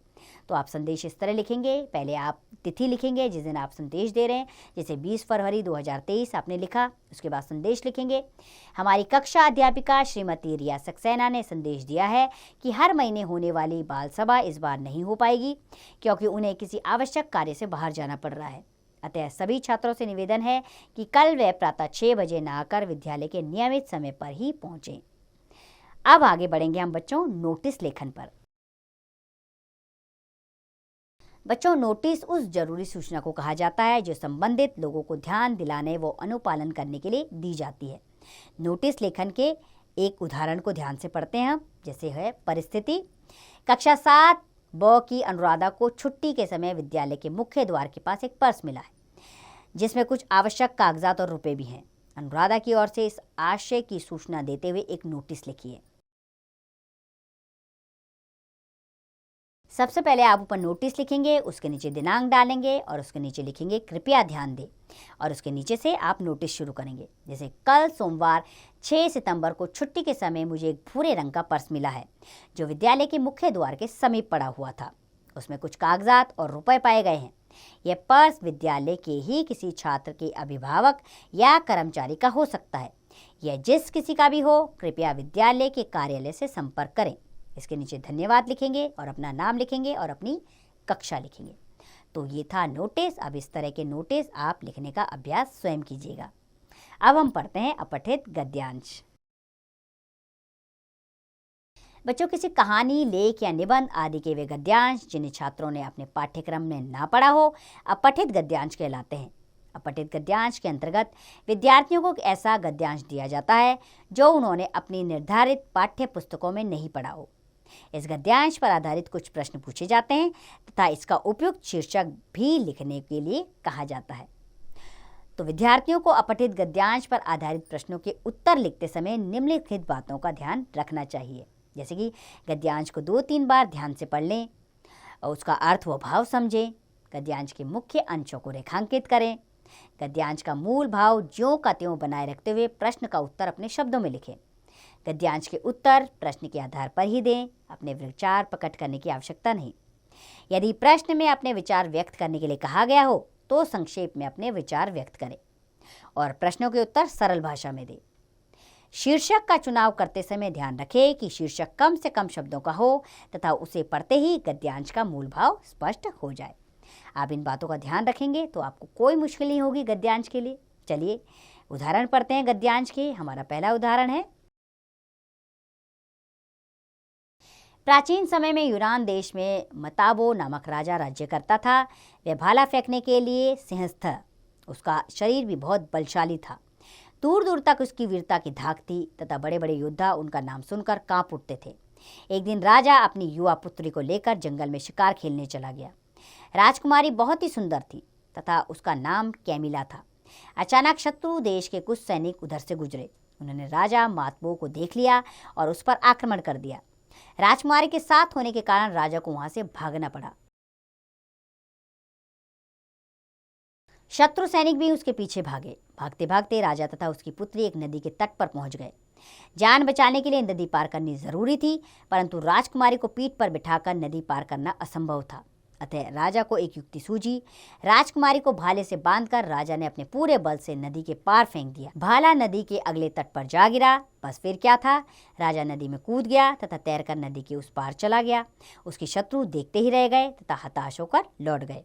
Speaker 1: तो आप संदेश इस तरह लिखेंगे। पहले आप तिथि लिखेंगे जिस दिन आप संदेश दे रहे हैं, जैसे 20 फरवरी 2023 आपने लिखा। उसके बाद संदेश लिखेंगे। हमारी कक्षा अध्यापिका श्रीमती रिया सक्सेना ने संदेश दिया है कि हर महीने होने वाली बाल सभा इस बार नहीं हो पाएगी, क्योंकि उन्हें किसी आवश्यक कार्य से बाहर जाना पड़ रहा है। अतः सभी छात्रों से निवेदन है कि कल वे प्रातः 6 बजे न आकर विद्यालय के नियमित समय पर ही पहुँचें। अब आगे बढ़ेंगे हम बच्चों नोटिस लेखन पर। बच्चों, नोटिस उस जरूरी सूचना को कहा जाता है जो संबंधित लोगों को ध्यान दिलाने व अनुपालन करने के लिए दी जाती है। नोटिस लेखन के एक उदाहरण को ध्यान से पढ़ते हैं हम, जैसे है परिस्थिति। कक्षा 7 ब की अनुराधा को छुट्टी के समय विद्यालय के मुख्य द्वार के पास एक पर्स मिला है, जिसमें कुछ आवश्यक कागजात और रुपए भी हैं। अनुराधा की ओर से इस आशय की सूचना देते हुए एक नोटिस लिखिए। सबसे पहले आप ऊपर नोटिस लिखेंगे, उसके नीचे दिनांक डालेंगे और उसके नीचे लिखेंगे कृपया ध्यान दें, और उसके नीचे से आप नोटिस शुरू करेंगे। जैसे कल सोमवार 6 सितंबर को छुट्टी के समय मुझे एक भूरे रंग का पर्स मिला है जो विद्यालय के मुख्य द्वार के समीप पड़ा हुआ था। उसमें कुछ कागजात और रुपए पाए गए हैं। यह पर्स विद्यालय के ही किसी छात्र के अभिभावक या कर्मचारी का हो सकता है। यह जिस किसी का भी हो, कृपया विद्यालय के कार्यालय से संपर्क करें। इसके नीचे धन्यवाद लिखेंगे और अपना नाम लिखेंगे और अपनी कक्षा लिखेंगे। तो ये था नोटिस। अब इस तरह के नोटिस आप लिखने का अभ्यास स्वयं कीजिएगा। अब हम पढ़ते हैं अपठित गद्यांश। बच्चों, किसी कहानी, लेख या निबंध आदि के वे गद्यांश जिन्हें छात्रों ने अपने पाठ्यक्रम में ना पढ़ा हो, अपठित गद्यांश कहलाते हैं। अपठित गद्यांश के अंतर्गत विद्यार्थियों को ऐसा गद्यांश दिया जाता है जो उन्होंने अपनी निर्धारित पाठ्य पुस्तकों में नहीं पढ़ा हो। इस गद्यांश पर आधारित कुछ प्रश्न पूछे जाते हैं तथा इसका उपयुक्त शीर्षक भी लिखने के लिए कहा जाता है। तो विद्यार्थियों को अपठित गद्यांश पर आधारित प्रश्नों के उत्तर लिखते समय निम्नलिखित बातों का ध्यान रखना चाहिए। जैसे कि गद्यांश को 2-3 बार ध्यान से पढ़ लें और उसका अर्थ व भाव समझें। गद्यांश के मुख्य अंशों को रेखांकित करें। गद्यांश का मूल भाव ज्यों का त्यों बनाए रखते हुए प्रश्न का उत्तर अपने शब्दों में लिखें। गद्यांश के उत्तर प्रश्न के आधार पर ही दें। अपने विचार प्रकट करने की आवश्यकता नहीं। यदि प्रश्न में अपने विचार व्यक्त करने के लिए कहा गया हो तो संक्षेप में अपने विचार व्यक्त करें और प्रश्नों के उत्तर सरल भाषा में दें। शीर्षक का चुनाव करते समय ध्यान रखें कि शीर्षक कम से कम शब्दों का हो तथा उसे पढ़ते ही गद्यांश का मूल भाव स्पष्ट हो जाए। आप इन बातों का ध्यान रखेंगे तो आपको कोई मुश्किल नहीं होगी गद्यांश के लिए। चलिए उदाहरण पढ़ते हैं गद्यांश के। हमारा पहला उदाहरण है, प्राचीन समय में यूनान देश में मताबो नामक राजा राज्य करता था। वह भाला फेंकने के लिए सिंहस्थ था। उसका शरीर भी बहुत बलशाली था। दूर दूर तक उसकी वीरता की धाक थी तथा बड़े बड़े योद्धा उनका नाम सुनकर कांप उठते थे। एक दिन राजा अपनी युवा पुत्री को लेकर जंगल में शिकार खेलने चला गया। राजकुमारी बहुत ही सुंदर थी तथा उसका नाम कैमिला था। अचानक शत्रु देश के कुछ सैनिक उधर से गुजरे। उन्होंने राजा मातबो को देख लिया और उस पर आक्रमण कर दिया। राजकुमारी के साथ होने के कारण राजा को वहां से भागना पड़ा। शत्रु सैनिक भी उसके पीछे भागे। भागते भागते राजा तथा उसकी पुत्री एक नदी के तट पर पहुंच गए। जान बचाने के लिए नदी पार करनी जरूरी थी, परंतु राजकुमारी को पीठ पर बिठाकर नदी पार करना असंभव था। अतः राजा को एक युक्ति सूझी। राजकुमारी को भाले से बांधकर राजा ने अपने पूरे बल से नदी के पार फेंक दिया। भाला नदी के अगले तट पर जा गिरा। बस फिर क्या था, राजा नदी में कूद गया तथा तैरकर नदी के उस पार चला गया। उसके शत्रु देखते ही रह गए तथा हताश होकर लौट गए।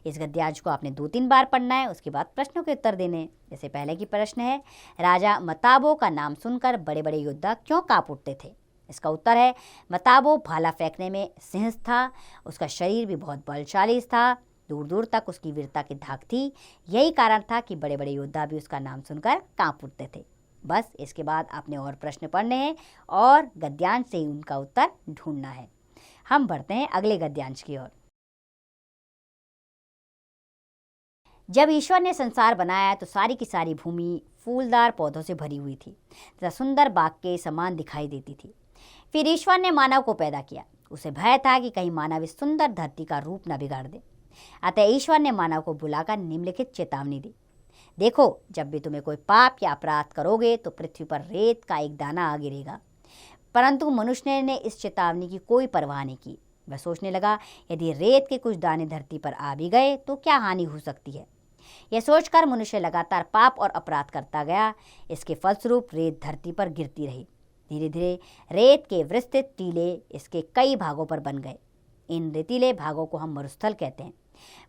Speaker 1: इस गद्यांश को आपने 2-3 बार पढ़ना है। उसके बाद प्रश्नों के उत्तर देने हैं। जैसे पहले की प्रश्न है, राजा मताबो का नाम सुनकर बड़े बड़े योद्धा क्यों कांप उठते थे? इसका उत्तर है, मताबो भाला फेंकने में सिंहस्थ था। उसका शरीर भी बहुत बलशाली था। दूर दूर तक उसकी वीरता की धाक थी। यही कारण था कि बड़े बड़े योद्धा भी उसका नाम सुनकर कांप उठते थे। बस इसके बाद आपने और प्रश्न पढ़ने हैं और गद्यांश से ही उनका उत्तर ढूंढना है। हम बढ़ते हैं अगले गद्यांश की ओर। जब ईश्वर ने संसार बनाया तो सारी की सारी भूमि फूलदार पौधों से भरी हुई थी तथा सुंदर बाग के समान दिखाई देती थी। फिर ईश्वर ने मानव को पैदा किया। उसे भय था कि कहीं मानव इस सुंदर धरती का रूप न बिगाड़ दे। अतः ईश्वर ने मानव को बुलाकर निम्नलिखित चेतावनी दी। देखो, जब भी तुम्हें कोई पाप या अपराध करोगे तो पृथ्वी पर रेत का एक दाना आ गिरेगा। परंतु मनुष्य ने इस चेतावनी की कोई परवाह नहीं की। वह सोचने लगा, यदि रेत के कुछ दाने धरती पर आ भी गए तो क्या हानि हो सकती है। यह सोचकर मनुष्य लगातार पाप और अपराध करता गया। इसके फलस्वरूप रेत धरती पर गिरती रही। धीरे धीरे रेत के विस्तृत टीले इसके कई भागों पर बन गए। इन रेतीले भागों को हम मरुस्थल कहते हैं।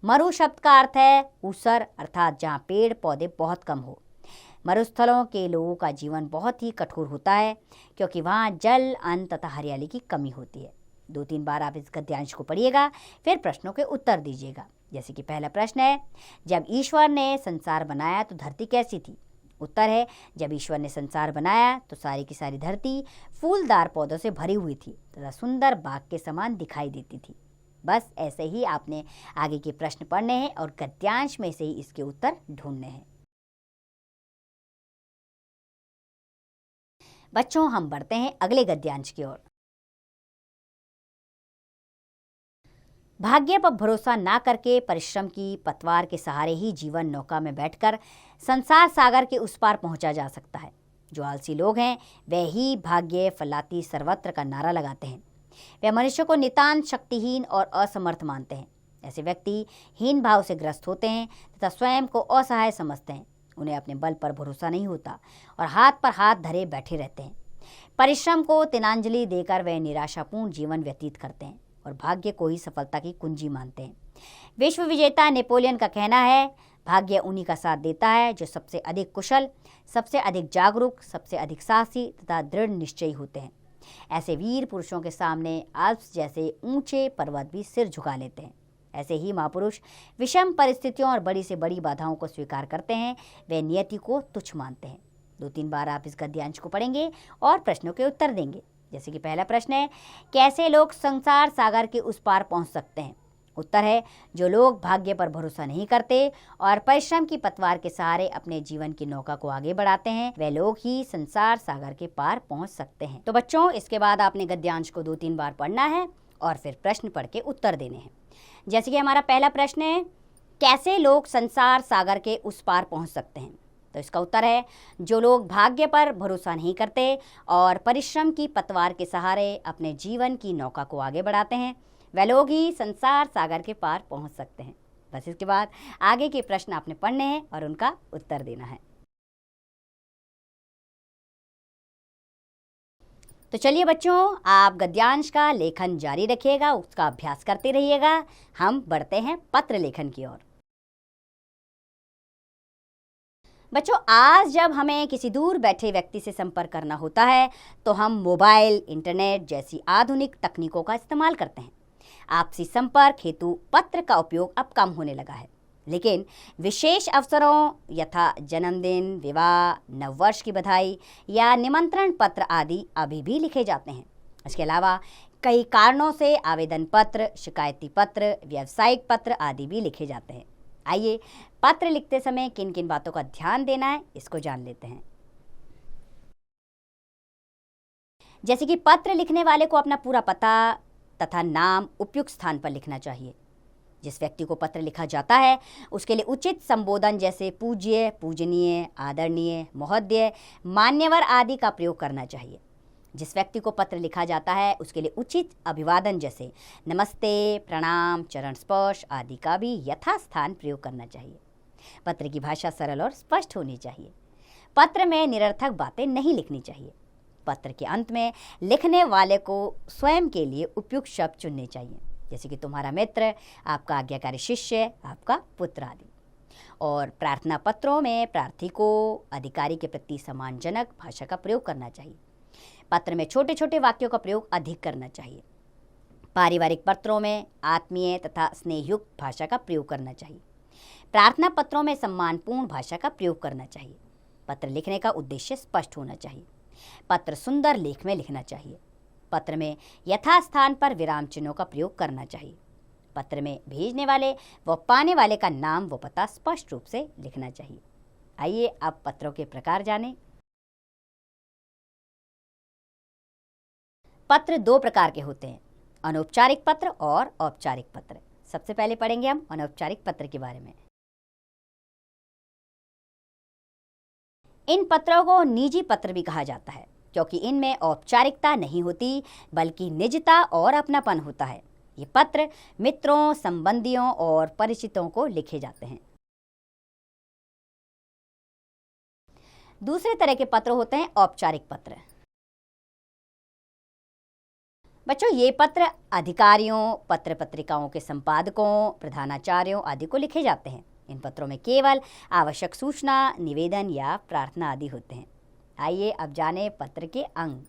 Speaker 1: मरु शब्द का अर्थ है ऊसर, अर्थात जहाँ पेड़ पौधे बहुत कम हो। मरुस्थलों के लोगों का जीवन बहुत ही कठोर होता है क्योंकि वहाँ जल, अन्न तथा हरियाली की कमी होती है। 2-3 बार आप इस गद्यांश को पढ़िएगा, फिर प्रश्नों के उत्तर दीजिएगा। जैसे कि पहला प्रश्न है, जब ईश्वर ने संसार बनाया तो धरती कैसी थी? उत्तर है, जब ईश्वर ने संसार बनाया तो सारी की सारी धरती फूलदार पौधों से भरी हुई थी तथा सुंदर बाग के समान दिखाई देती थी। बस ऐसे ही आपने आगे के प्रश्न पढ़ने हैं और गद्यांश में से ही इसके उत्तर ढूंढने हैं। बच्चों, हम बढ़ते हैं अगले गद्यांश की ओर। भाग्य पर भरोसा ना करके परिश्रम की पतवार के सहारे ही जीवन नौका में बैठकर संसार सागर के उस पार पहुंचा जा सकता है। जो आलसी लोग हैं वे ही भाग्य फलाती सर्वत्र का नारा लगाते हैं। वे मनुष्य को नितांत शक्तिहीन और असमर्थ मानते हैं। ऐसे व्यक्ति हीन भाव से ग्रस्त होते हैं तथा स्वयं को असहाय समझते हैं। उन्हें अपने बल पर भरोसा नहीं होता और हाथ पर हाथ धरे बैठे रहते हैं। परिश्रम को तिलांजलि देकर वे निराशापूर्ण जीवन व्यतीत करते हैं और भाग्य को ही सफलता की कुंजी मानते हैं। विश्व विजेता नेपोलियन का कहना है, भाग्य उन्हीं का साथ देता है जो सबसे अधिक कुशल, सबसे अधिक जागरूक, सबसे अधिक साहसी तथा दृढ़ निश्चयी होते हैं। ऐसे वीर पुरुषों के सामने आल्प्स जैसे ऊंचे पर्वत भी सिर झुका लेते हैं। ऐसे ही महापुरुष विषम परिस्थितियों और बड़ी से बड़ी बाधाओं को स्वीकार करते हैं। वे नियति को तुच्छ मानते हैं। 2-3 बार आप इस गद्यांश को पढ़ेंगे और प्रश्नों के उत्तर देंगे। जैसे कि पहला प्रश्न है, कैसे लोग संसार सागर के उस पार पहुंच सकते हैं? उत्तर है, जो लोग भाग्य पर भरोसा नहीं करते और परिश्रम की पतवार के सहारे अपने जीवन की नौका को आगे बढ़ाते हैं, वे लोग ही संसार सागर के पार पहुंच सकते हैं। तो बच्चों, इसके बाद आपने गद्यांश को 2-3 बार पढ़ना है और फिर प्रश्न पढ़ के उत्तर देने हैं। जैसे कि हमारा पहला प्रश्न है, कैसे लोग संसार सागर के उस पार पहुंच सकते हैं? तो इसका उत्तर है, जो लोग भाग्य पर भरोसा नहीं करते और परिश्रम की पतवार के सहारे अपने जीवन की नौका को आगे बढ़ाते हैं, वे लोग ही संसार सागर के पार पहुंच सकते हैं। बस इसके बाद आगे के प्रश्न आपने पढ़ने हैं और उनका उत्तर देना है। तो चलिए बच्चों, आप गद्यांश का लेखन जारी रखिएगा, उसका अभ्यास करते रहिएगा। हम बढ़ते हैं पत्र लेखन की ओर। बच्चों, आज जब हमें किसी दूर बैठे व्यक्ति से संपर्क करना होता है तो हम मोबाइल, इंटरनेट जैसी आधुनिक तकनीकों का इस्तेमाल करते हैं। आपसी संपर्क हेतु पत्र का उपयोग अब कम होने लगा है, लेकिन विशेष अवसरों यथा जन्मदिन, विवाह, नववर्ष की बधाई या निमंत्रण पत्र आदि अभी भी लिखे जाते हैं। इसके अलावा कई कारणों से आवेदन पत्र, शिकायती पत्र, व्यावसायिक पत्र आदि भी लिखे जाते हैं। आइए, पत्र लिखते समय किन किन बातों का ध्यान देना है, इसको जान लेते हैं। जैसे कि पत्र लिखने वाले को अपना पूरा पता तथा नाम उपयुक्त स्थान पर लिखना चाहिए। जिस व्यक्ति को पत्र लिखा जाता है उसके लिए उचित संबोधन जैसे पूज्य, पूजनीय, आदरणीय, महोदय, मान्यवर आदि का प्रयोग करना चाहिए। जिस व्यक्ति को पत्र लिखा जाता है उसके लिए उचित अभिवादन जैसे नमस्ते, प्रणाम, चरण स्पर्श आदि का भी यथास्थान प्रयोग करना चाहिए। पत्र की भाषा सरल और स्पष्ट होनी चाहिए। पत्र में निरर्थक बातें नहीं लिखनी चाहिए। पत्र के अंत में लिखने वाले को स्वयं के लिए उपयुक्त शब्द चुनने चाहिए, जैसे कि तुम्हारा मित्र, आपका आज्ञाकारी शिष्य, आपका पुत्र आदि। और प्रार्थना पत्रों में प्रार्थी को अधिकारी के प्रति सम्मानजनक भाषा का प्रयोग करना चाहिए। पत्र में छोटे छोटे वाक्यों का प्रयोग अधिक करना चाहिए। पारिवारिक पत्रों में आत्मीय तथा स्नेहयुक्त भाषा का प्रयोग करना चाहिए। प्रार्थना पत्रों में सम्मानपूर्ण भाषा का प्रयोग करना चाहिए। पत्र लिखने का उद्देश्य स्पष्ट होना चाहिए। पत्र सुंदर लेख में लिखना चाहिए। पत्र में यथास्थान पर विराम चिन्हों का प्रयोग करना चाहिए। पत्र में भेजने वाले व पाने वाले का नाम व पता स्पष्ट रूप से लिखना चाहिए। आइए अब पत्रों के प्रकार जानें। पत्र 2 प्रकार के होते हैं, अनौपचारिक पत्र और औपचारिक पत्र। सबसे पहले पढ़ेंगे हम अनौपचारिक पत्र के बारे में। इन पत्रों को निजी पत्र भी कहा जाता है क्योंकि इनमें औपचारिकता नहीं होती बल्कि निजता और अपनापन होता है। ये पत्र मित्रों, संबंधियों और परिचितों को लिखे जाते हैं। दूसरे तरह के पत्र होते हैं औपचारिक पत्र। बच्चों, ये पत्र अधिकारियों, पत्र पत्रिकाओं के संपादकों, प्रधानाचार्यों आदि को लिखे जाते हैं। इन पत्रों में केवल आवश्यक सूचना, निवेदन या प्रार्थना आदि होते हैं। आइए अब जानें पत्र के अंग।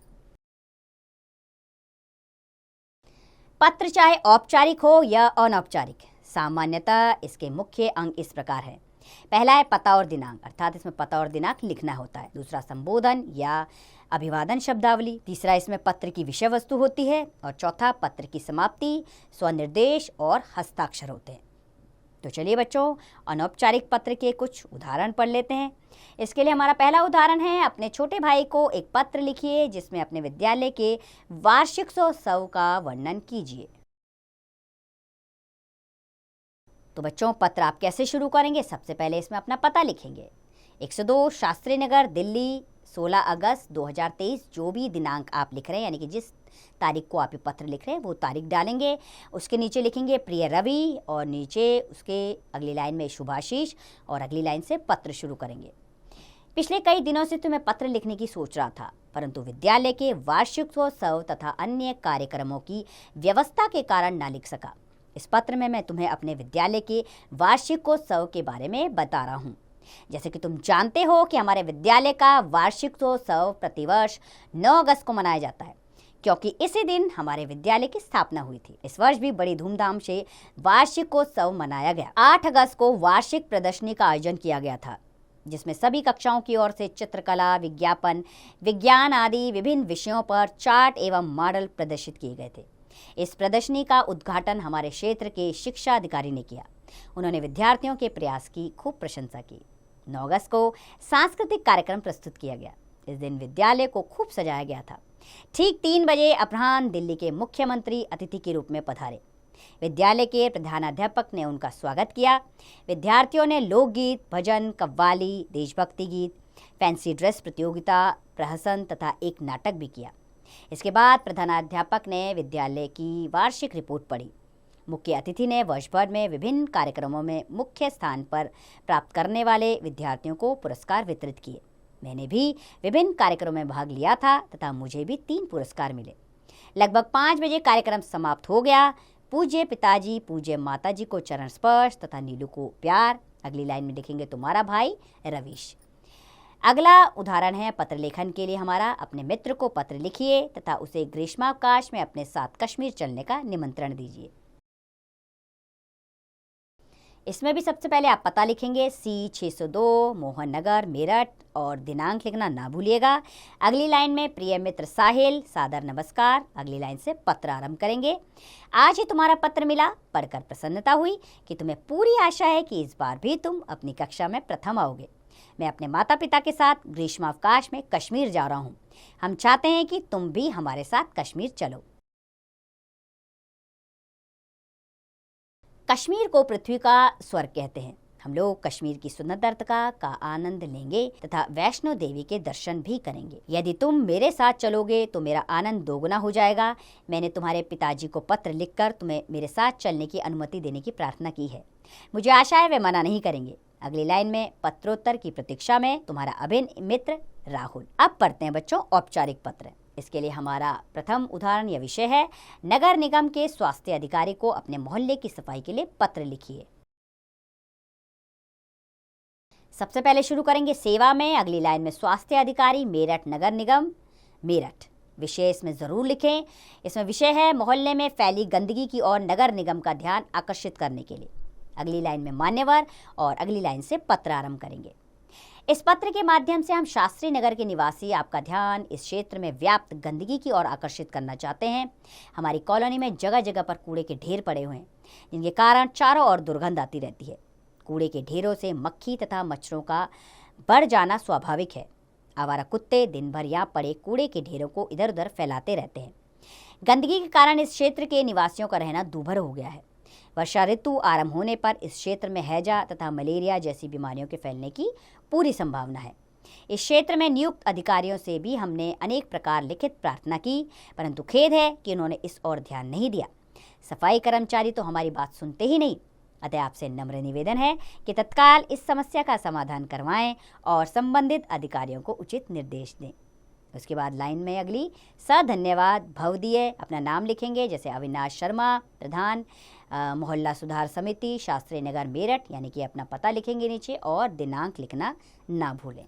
Speaker 1: पत्र चाहे औपचारिक हो या अनौपचारिक, सामान्यतः इसके मुख्य अंग इस प्रकार है। पहला है पता और दिनांक, अर्थात इसमें पता और दिनांक लिखना होता है। दूसरा संबोधन या अभिवादन शब्दावली। तीसरा इसमें पत्र की विषय वस्तु होती है और चौथा पत्र की समाप्ति, स्वनिर्देश और हस्ताक्षर होते हैं। तो चलिए बच्चों, अनौपचारिक पत्र के कुछ उदाहरण पढ़ लेते हैं। इसके लिए हमारा पहला उदाहरण है, अपने छोटे भाई को एक पत्र लिखिए जिसमें अपने विद्यालय के वार्षिकोत्सव का वर्णन कीजिए। तो बच्चों, पत्र आप कैसे शुरू करेंगे? सबसे पहले इसमें अपना पता लिखेंगे। 102 शास्त्री नगर, दिल्ली, 16 अगस्त 2023। जो भी दिनांक आप लिख रहे हैं, यानी कि जिस तारीख को आप ये पत्र लिख रहे हैं वो तारीख डालेंगे। उसके नीचे लिखेंगे प्रिय रवि और नीचे उसके अगली लाइन में शुभाशीष और अगली लाइन से पत्र शुरू करेंगे। पिछले कई दिनों से तुम्हें पत्र लिखने की सोच रहा था, परंतु विद्यालय के वार्षिकोत्सव तथा अन्य कार्यक्रमों की व्यवस्था के कारण ना लिख सका। इस पत्र में मैं तुम्हें अपने विद्यालय के वार्षिकोत्सव के बारे में बता रहा हूँ। जैसे कि तुम जानते हो कि हमारे विद्यालय का वार्षिकोत्सव प्रतिवर्ष 9 अगस्त को मनाया जाता है, क्योंकि इसी दिन हमारे विद्यालय की स्थापना हुई थी। इस वर्ष भी बड़ी धूमधाम से वार्षिकोत्सव मनाया गया। 8 अगस्त को वार्षिक प्रदर्शनी का आयोजन किया गया था, जिसमें सभी कक्षाओं की ओर से चित्रकला, विज्ञापन, विज्ञान आदि विभिन्न विषयों पर चार्ट एवं मॉडल प्रदर्शित किए गए थे। इस प्रदर्शनी का उद्घाटन हमारे क्षेत्र के शिक्षा अधिकारी ने किया। उन्होंने विद्यार्थियों के प्रयास की खूब प्रशंसा की। 9 अगस्त को सांस्कृतिक कार्यक्रम प्रस्तुत किया गया। इस दिन विद्यालय को खूब सजाया गया था। ठीक 3 बजे अपराह्न दिल्ली के मुख्यमंत्री अतिथि के रूप में पधारे। विद्यालय के प्रधानाध्यापक ने उनका स्वागत किया। विद्यार्थियों ने लोकगीत, भजन, कव्वाली, देशभक्ति गीत, फैंसी ड्रेस प्रतियोगिता, प्रहसन तथा एक नाटक भी किया। इसके बाद प्रधानाध्यापक ने विद्यालय की वार्षिक रिपोर्ट पढ़ी। मुख्य अतिथि ने वर्ष भर में विभिन्न कार्यक्रमों में मुख्य स्थान पर प्राप्त करने वाले विद्यार्थियों को पुरस्कार वितरित किए। मैंने भी विभिन्न कार्यक्रमों में भाग लिया था तथा मुझे भी 3 पुरस्कार मिले। लगभग 5 बजे कार्यक्रम समाप्त हो गया। पूज्य पिताजी, पूज्य माताजी को चरण स्पर्श तथा नीलू को प्यार। अगली लाइन में लिखेंगे तुम्हारा भाई रवीश। अगला उदाहरण है पत्र लेखन के लिए हमारा। अपने मित्र को पत्र लिखिए तथा उसे ग्रीष्मावकाश में अपने साथ कश्मीर चलने का निमंत्रण दीजिए। इसमें भी सबसे पहले आप पता लिखेंगे C602 मोहन नगर मेरठ और दिनांक लिखना ना भूलिएगा। अगली लाइन में प्रिय मित्र साहिल, सादर नमस्कार। अगली लाइन से पत्र आरंभ करेंगे। आज ही तुम्हारा पत्र मिला, पढ़कर प्रसन्नता हुई कि तुम्हें पूरी आशा है कि इस बार भी तुम अपनी कक्षा में प्रथम आओगे। मैं अपने माता पिता के साथ ग्रीष्मावकाश में कश्मीर जा रहा हूँ। हम चाहते हैं कि तुम भी हमारे साथ कश्मीर चलो। कश्मीर को पृथ्वी का स्वर्ग कहते हैं। हम लोग कश्मीर की सुंदरता का आनंद लेंगे तथा वैष्णो देवी के दर्शन भी करेंगे। यदि तुम मेरे साथ चलोगे तो मेरा आनंद दोगुना हो जाएगा। मैंने तुम्हारे पिताजी को पत्र लिखकर तुम्हें मेरे साथ चलने की अनुमति देने की प्रार्थना की है। मुझे आशा है वे मना नहीं करेंगे। अगली लाइन में पत्रोत्तर की प्रतीक्षा में तुम्हारा अभिन्न मित्र राहुल। अब पढ़ते हैं बच्चों औपचारिक पत्र। इसके लिए हमारा प्रथम उदाहरण या विषय है नगर निगम के स्वास्थ्य अधिकारी को अपने मोहल्ले की सफाई के लिए पत्र लिखिए। सबसे पहले शुरू करेंगे सेवा में। अगली लाइन में स्वास्थ्य अधिकारी मेरठ नगर निगम मेरठ। विषय इसमें जरूर लिखें। इसमें विषय है मोहल्ले में फैली गंदगी की ओर नगर निगम का ध्यान आकर्षित करने के लिए। अगली लाइन में मान्यवर और अगली लाइन से पत्र आरंभ करेंगे। इस पत्र के माध्यम से हम शास्त्री नगर के निवासी आपका ध्यान इस क्षेत्र में व्याप्त गंदगी की ओर आकर्षित करना चाहते हैं। हमारी कॉलोनी में जगह जगह पर कूड़े के ढेर पड़े हुए हैं, जिनके कारण चारों ओर दुर्गंध आती रहती है। कूड़े के ढेरों से मक्खी तथा मच्छरों का बढ़ जाना स्वाभाविक है। आवारा कुत्ते दिन भर यहाँ पड़े कूड़े के ढेरों को इधर उधर फैलाते रहते हैं। गंदगी के कारण इस क्षेत्र के निवासियों का रहना दूभर हो गया है। वर्षा ऋतु आरंभ होने पर इस क्षेत्र में हैजा तथा मलेरिया जैसी बीमारियों के फैलने की पूरी संभावना है। इस क्षेत्र में नियुक्त अधिकारियों से भी हमने अनेक प्रकार लिखित प्रार्थना की, परंतु खेद है कि उन्होंने इस ओर ध्यान नहीं दिया। सफाई कर्मचारी तो हमारी बात सुनते ही नहीं। अतः आपसे नम्र निवेदन है कि तत्काल इस समस्या का समाधान करवाएं और संबंधित अधिकारियों को उचित निर्देश दें। उसके बाद लाइन में अगली धन्यवाद भवदीय अपना नाम लिखेंगे, जैसे अविनाश शर्मा प्रधान मोहल्ला सुधार समिति शास्त्री नगर मेरठ, यानी कि अपना पता लिखेंगे नीचे और दिनांक लिखना ना भूलें।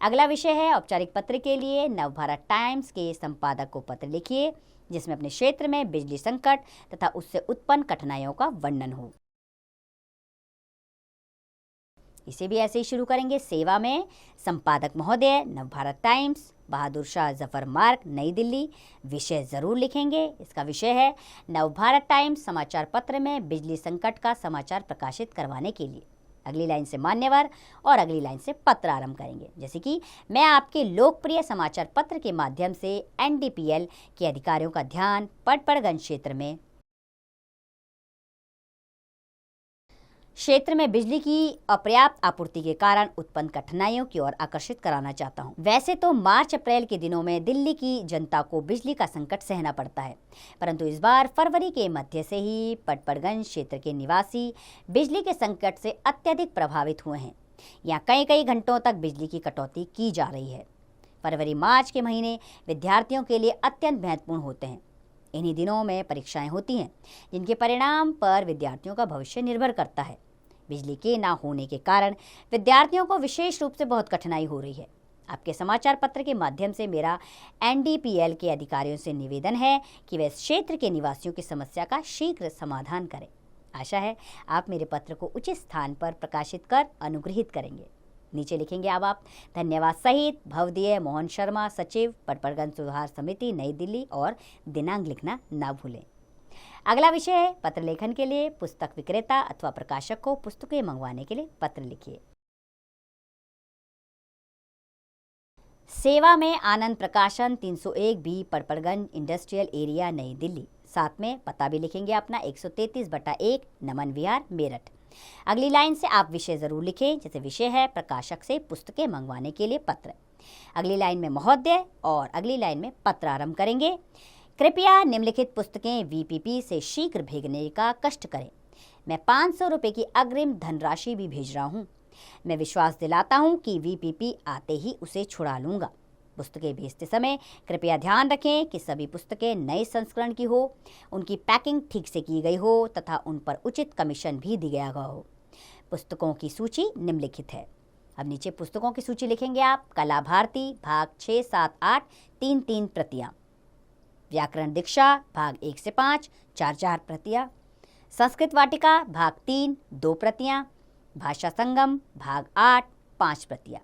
Speaker 1: अगला विषय है औपचारिक पत्र के लिए नवभारत टाइम्स के संपादक को पत्र लिखिए, जिसमें अपने क्षेत्र में बिजली संकट तथा उससे उत्पन्न कठिनाइयों का वर्णन हो। इसे भी ऐसे ही शुरू करेंगे। सेवा में संपादक महोदय नवभारत टाइम्स बहादुर शाह जफर मार्ग नई दिल्ली। विषय जरूर लिखेंगे। इसका विषय है नवभारत टाइम्स समाचार पत्र में बिजली संकट का समाचार प्रकाशित करवाने के लिए। अगली लाइन से मान्यवर और अगली लाइन से पत्र आरंभ करेंगे, जैसे कि मैं आपके लोकप्रिय समाचार पत्र के माध्यम से NDPL के अधिकारियों का ध्यान पटपड़गंज क्षेत्र में बिजली की अपर्याप्त आपूर्ति के कारण उत्पन्न कठिनाइयों की ओर आकर्षित कराना चाहता हूं। वैसे तो मार्च अप्रैल के दिनों में दिल्ली की जनता को बिजली का संकट सहना पड़ता है, परंतु इस बार फरवरी के मध्य से ही पटपड़गंज क्षेत्र के निवासी बिजली के संकट से अत्यधिक प्रभावित हुए हैं। यहाँ कई कई घंटों तक बिजली की कटौती की जा रही है। फरवरी मार्च के महीने विद्यार्थियों के लिए अत्यंत महत्वपूर्ण होते हैं। इन्हीं दिनों में परीक्षाएं होती हैं, जिनके परिणाम पर विद्यार्थियों का भविष्य निर्भर करता है। बिजली के ना होने के कारण विद्यार्थियों को विशेष रूप से बहुत कठिनाई हो रही है। आपके समाचार पत्र के माध्यम से मेरा एनडीपीएल के अधिकारियों से निवेदन है कि वे इस क्षेत्र के निवासियों की समस्या का शीघ्र समाधान करें। आशा है आप मेरे पत्र को उचित स्थान पर प्रकाशित कर अनुग्रहित करेंगे। नीचे लिखेंगे अब आप धन्यवाद सहित भवदीय मोहन शर्मा, सचिव, पटपर्गन सुधार समिति, नई दिल्ली, और दिनांक लिखना ना भूलें। अगला विषय है पत्र लेखन के लिए पुस्तक विक्रेता अथवा प्रकाशक को पुस्तकें मंगवाने के लिए पत्र लिखिए। सेवा में आनंद प्रकाशन, 301 बी, पटपर्गन इंडस्ट्रियल एरिया, नई दिल्ली। साथ में पता भी लिखेंगे अपना 133/1 नमन विहार, मेरठ। अगली लाइन से आप विषय जरूर लिखें, जैसे विषय है प्रकाशक से पुस्तकें मंगवाने के लिए पत्र। अगली लाइन में महोदय और अगली लाइन में पत्र आरंभ करेंगे। कृपया निम्नलिखित पुस्तकें वीपीपी से शीघ्र भेजने का कष्ट करें। मैं 500 रुपये की अग्रिम धनराशि भी भेज रहा हूँ। मैं विश्वास दिलाता हूँ कि वीपीपी आते ही उसे छुड़ा लूँगा। पुस्तकें भेजते समय कृपया ध्यान रखें कि सभी पुस्तकें नए संस्करण की हो, उनकी पैकिंग ठीक से की गई हो तथा उन पर उचित कमीशन भी दिया गया हो। पुस्तकों की सूची निम्नलिखित है। अब नीचे पुस्तकों की सूची लिखेंगे आप। कला भारती भाग 6, 7, 8 3 प्रतियाँ। व्याकरण दीक्षा भाग 1 से 5 4 प्रतियाँ। संस्कृत वाटिका भाग 3 2 प्रतियाँ। भाषा संगम भाग 8 5 प्रतियाँ।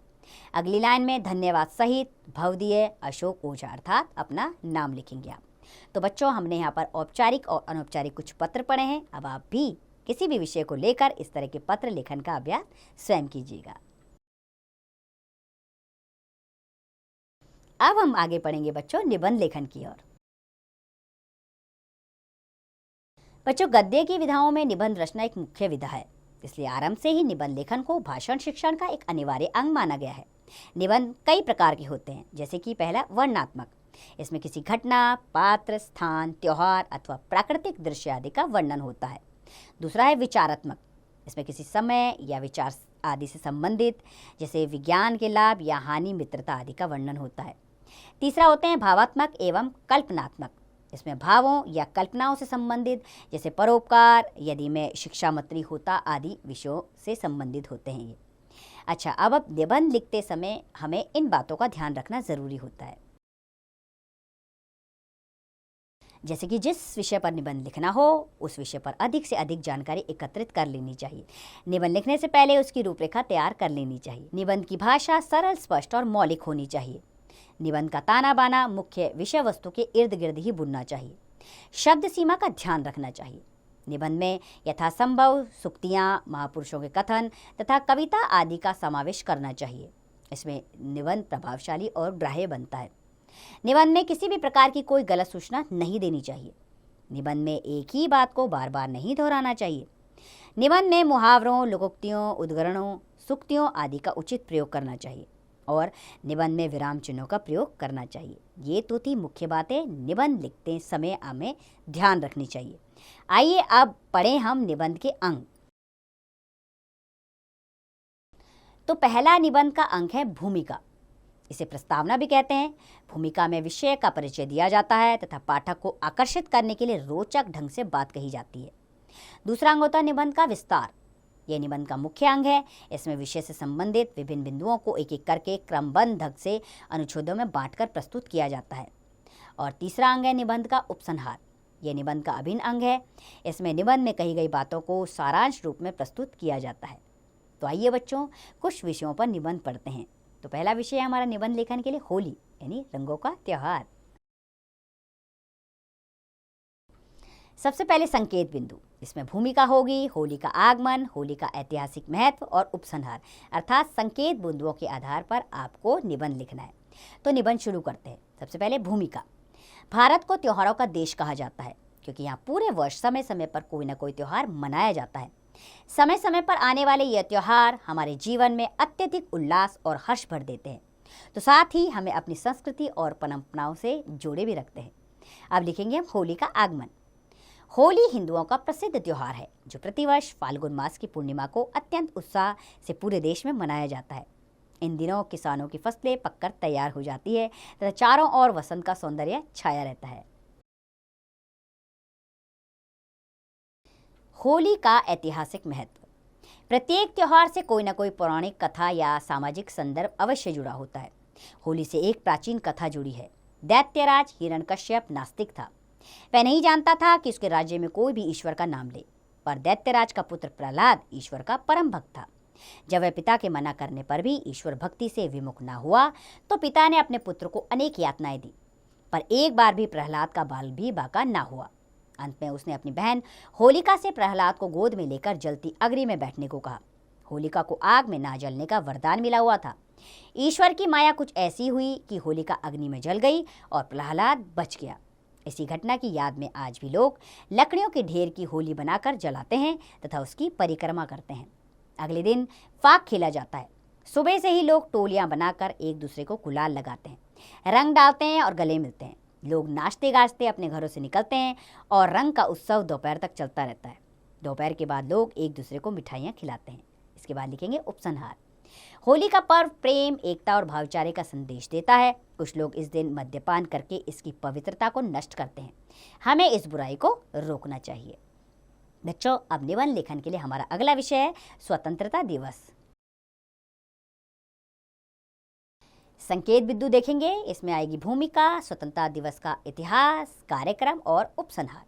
Speaker 1: अगली लाइन में धन्यवाद सहित भवदीय अशोक ओझा अर्थात अपना नाम लिखेंगे आप। तो बच्चों, हमने यहाँ पर औपचारिक और अनौपचारिक कुछ पत्र पढ़े हैं। अब आप भी किसी भी विषय को लेकर इस तरह के पत्र लेखन का अभ्यास स्वयं कीजिएगा। अब हम आगे पढ़ेंगे बच्चों निबंध लेखन की ओर। बच्चों, गद्य की विधाओं में निबंध रचना एक मुख्य विधा है, इसलिए आरंभ से ही निबंध लेखन को भाषण शिक्षण का एक अनिवार्य अंग माना गया है। निबंध कई प्रकार के होते हैं, जैसे कि पहला वर्णनात्मक। इसमें किसी घटना, पात्र, स्थान, त्योहार अथवा प्राकृतिक दृश्य आदि का वर्णन होता है। दूसरा है विचारात्मक। इसमें किसी समय या विचार आदि से संबंधित, जैसे विज्ञान के लाभ या हानि, मित्रता आदि का वर्णन होता है। तीसरा होते हैं भावात्मक एवं कल्पनात्मक। इसमें भावों या कल्पनाओं से संबंधित, जैसे परोपकार, यदि मैं शिक्षा मंत्री होता आदि विषयों से संबंधित होते हैं ये। अच्छा, अब निबंध लिखते समय हमें इन बातों का ध्यान रखना जरूरी होता है, जैसे कि जिस विषय पर निबंध लिखना हो उस विषय पर अधिक से अधिक जानकारी एकत्रित कर लेनी चाहिए। निबंध लिखने से पहले उसकी रूपरेखा तैयार कर लेनी चाहिए। निबंध की भाषा सरल, स्पष्ट और मौलिक होनी चाहिए। निबंध का ताना बाना मुख्य विषय वस्तु के इर्द गिर्द ही बुनना चाहिए। शब्द सीमा का ध्यान रखना चाहिए। निबंध में यथासंभव सूक्तियाँ, महापुरुषों के कथन तथा कविता आदि का समावेश करना चाहिए। इसमें निबंध प्रभावशाली और ग्राह्य बनता है। निबंध में किसी भी प्रकार की कोई गलत सूचना नहीं देनी चाहिए। निबंध में एक ही बात को बार बार नहीं दोहराना चाहिए। निबंध में मुहावरों, लोकोक्तियों, उद्गरणों, सूक्तियों आदि का उचित प्रयोग करना चाहिए और निबंध में विराम चिन्हों का प्रयोग करना चाहिए। ये तो थी मुख्य बातें निबंध लिखते समय हमें ध्यान रखनी चाहिए। आइए अब पढ़ें हम निबंध के अंग। तो पहला निबंध का अंग है भूमिका। इसे प्रस्तावना भी कहते हैं। भूमिका में विषय का परिचय दिया जाता है तथा पाठक को आकर्षित करने के लिए रोचक ढंग से बात कही जाती है। दूसरा अंग होता है निबंध का विस्तार। यह निबंध का मुख्य अंग है। इसमें विषय से संबंधित विभिन्न बिंदुओं को एक एक करके क्रमबद्ध ढंग से अनुच्छेदों में बांटकर प्रस्तुत किया जाता है। और तीसरा अंग है निबंध का उपसंहार। यह निबंध का अभिन्न अंग है। इसमें निबंध में कही गई बातों को सारांश रूप में प्रस्तुत किया जाता है। तो आइए बच्चों, कुछ विषयों पर निबंध पढ़ते हैं। तो पहला विषय है हमारा निबंध लेखन के लिए होली, यानी रंगों का त्योहार। सबसे पहले संकेत बिंदु। इसमें भूमिका होगी, होली का आगमन, होली का ऐतिहासिक महत्व और उपसंहार, अर्थात संकेत बिंदुओं के आधार पर आपको निबंध लिखना है। तो निबंध शुरू करते हैं। सबसे पहले भूमिका। भारत को त्योहारों का देश कहा जाता है क्योंकि यहाँ पूरे वर्ष समय समय पर कोई ना कोई त्योहार मनाया जाता है। समय समय पर आने वाले यह त्योहार हमारे जीवन में अत्यधिक उल्लास और हर्ष भर देते हैं, तो साथ ही हमें अपनी संस्कृति और परंपराओं से जोड़े भी रखते हैं। अब लिखेंगे हम होली का आगमन। होली हिंदुओं का प्रसिद्ध त्योहार है जो प्रतिवर्ष फाल्गुन मास की पूर्णिमा को अत्यंत उत्साह से पूरे देश में मनाया जाता है। इन दिनों किसानों की फसलें पककर तैयार हो जाती है तथा चारों ओर वसंत का सौंदर्य छाया रहता है। होली का ऐतिहासिक महत्व। प्रत्येक त्योहार से कोई न कोई पौराणिक कथा या सामाजिक संदर्भ अवश्य जुड़ा होता है। होली से एक प्राचीन कथा जुड़ी है। दैत्यराज हिरण्यकश्यप नास्तिक था। वह नहीं जानता था कि उसके राज्य में कोई भी ईश्वर का नाम ले, पर दैत्यराज का पुत्र प्रहलाद ईश्वर का परम भक्त था। जब वह पिता के मना करने पर भी ईश्वर भक्ति से विमुख न हुआ तो पिता ने अपने पुत्र को अनेक यातनाएं दी, पर एक बार भी प्रहलाद का बाल भी बांका न हुआ। अंत में उसने अपनी बहन होलिका से प्रहलाद को गोद में लेकर जलती अग्नि में बैठने को कहा। होलिका को आग में ना जलने का वरदान मिला हुआ था। ईश्वर की माया कुछ ऐसी हुई कि होलिका अग्नि में जल गई और प्रहलाद बच गया। इसी घटना की याद में आज भी लोग लकड़ियों के ढेर की होली बनाकर जलाते हैं तथा उसकी परिक्रमा करते हैं। अगले दिन फाग खेला जाता है। सुबह से ही लोग टोलियां बनाकर एक दूसरे को गुलाल लगाते हैं, रंग डालते हैं और गले मिलते हैं। लोग नाचते गाजते अपने घरों से निकलते हैं और रंग का उत्सव दोपहर तक चलता रहता है। दोपहर के बाद लोग एक दूसरे को मिठाइयाँ खिलाते हैं। इसके बाद लिखेंगे उपसंहार। होली का पर्व प्रेम, एकता और भाईचारे का संदेश देता है। कुछ लोग इस दिन मद्यपान करके इसकी पवित्रता को नष्ट करते हैं। हमें इस बुराई को रोकना चाहिए। बच्चों, अब निबंध लेखन के लिए हमारा अगला विषय है स्वतंत्रता दिवस। संकेत बिंदु देखेंगे। इसमें आएगी भूमिका, स्वतंत्रता दिवस का इतिहास, कार्यक्रम और उपसंहार।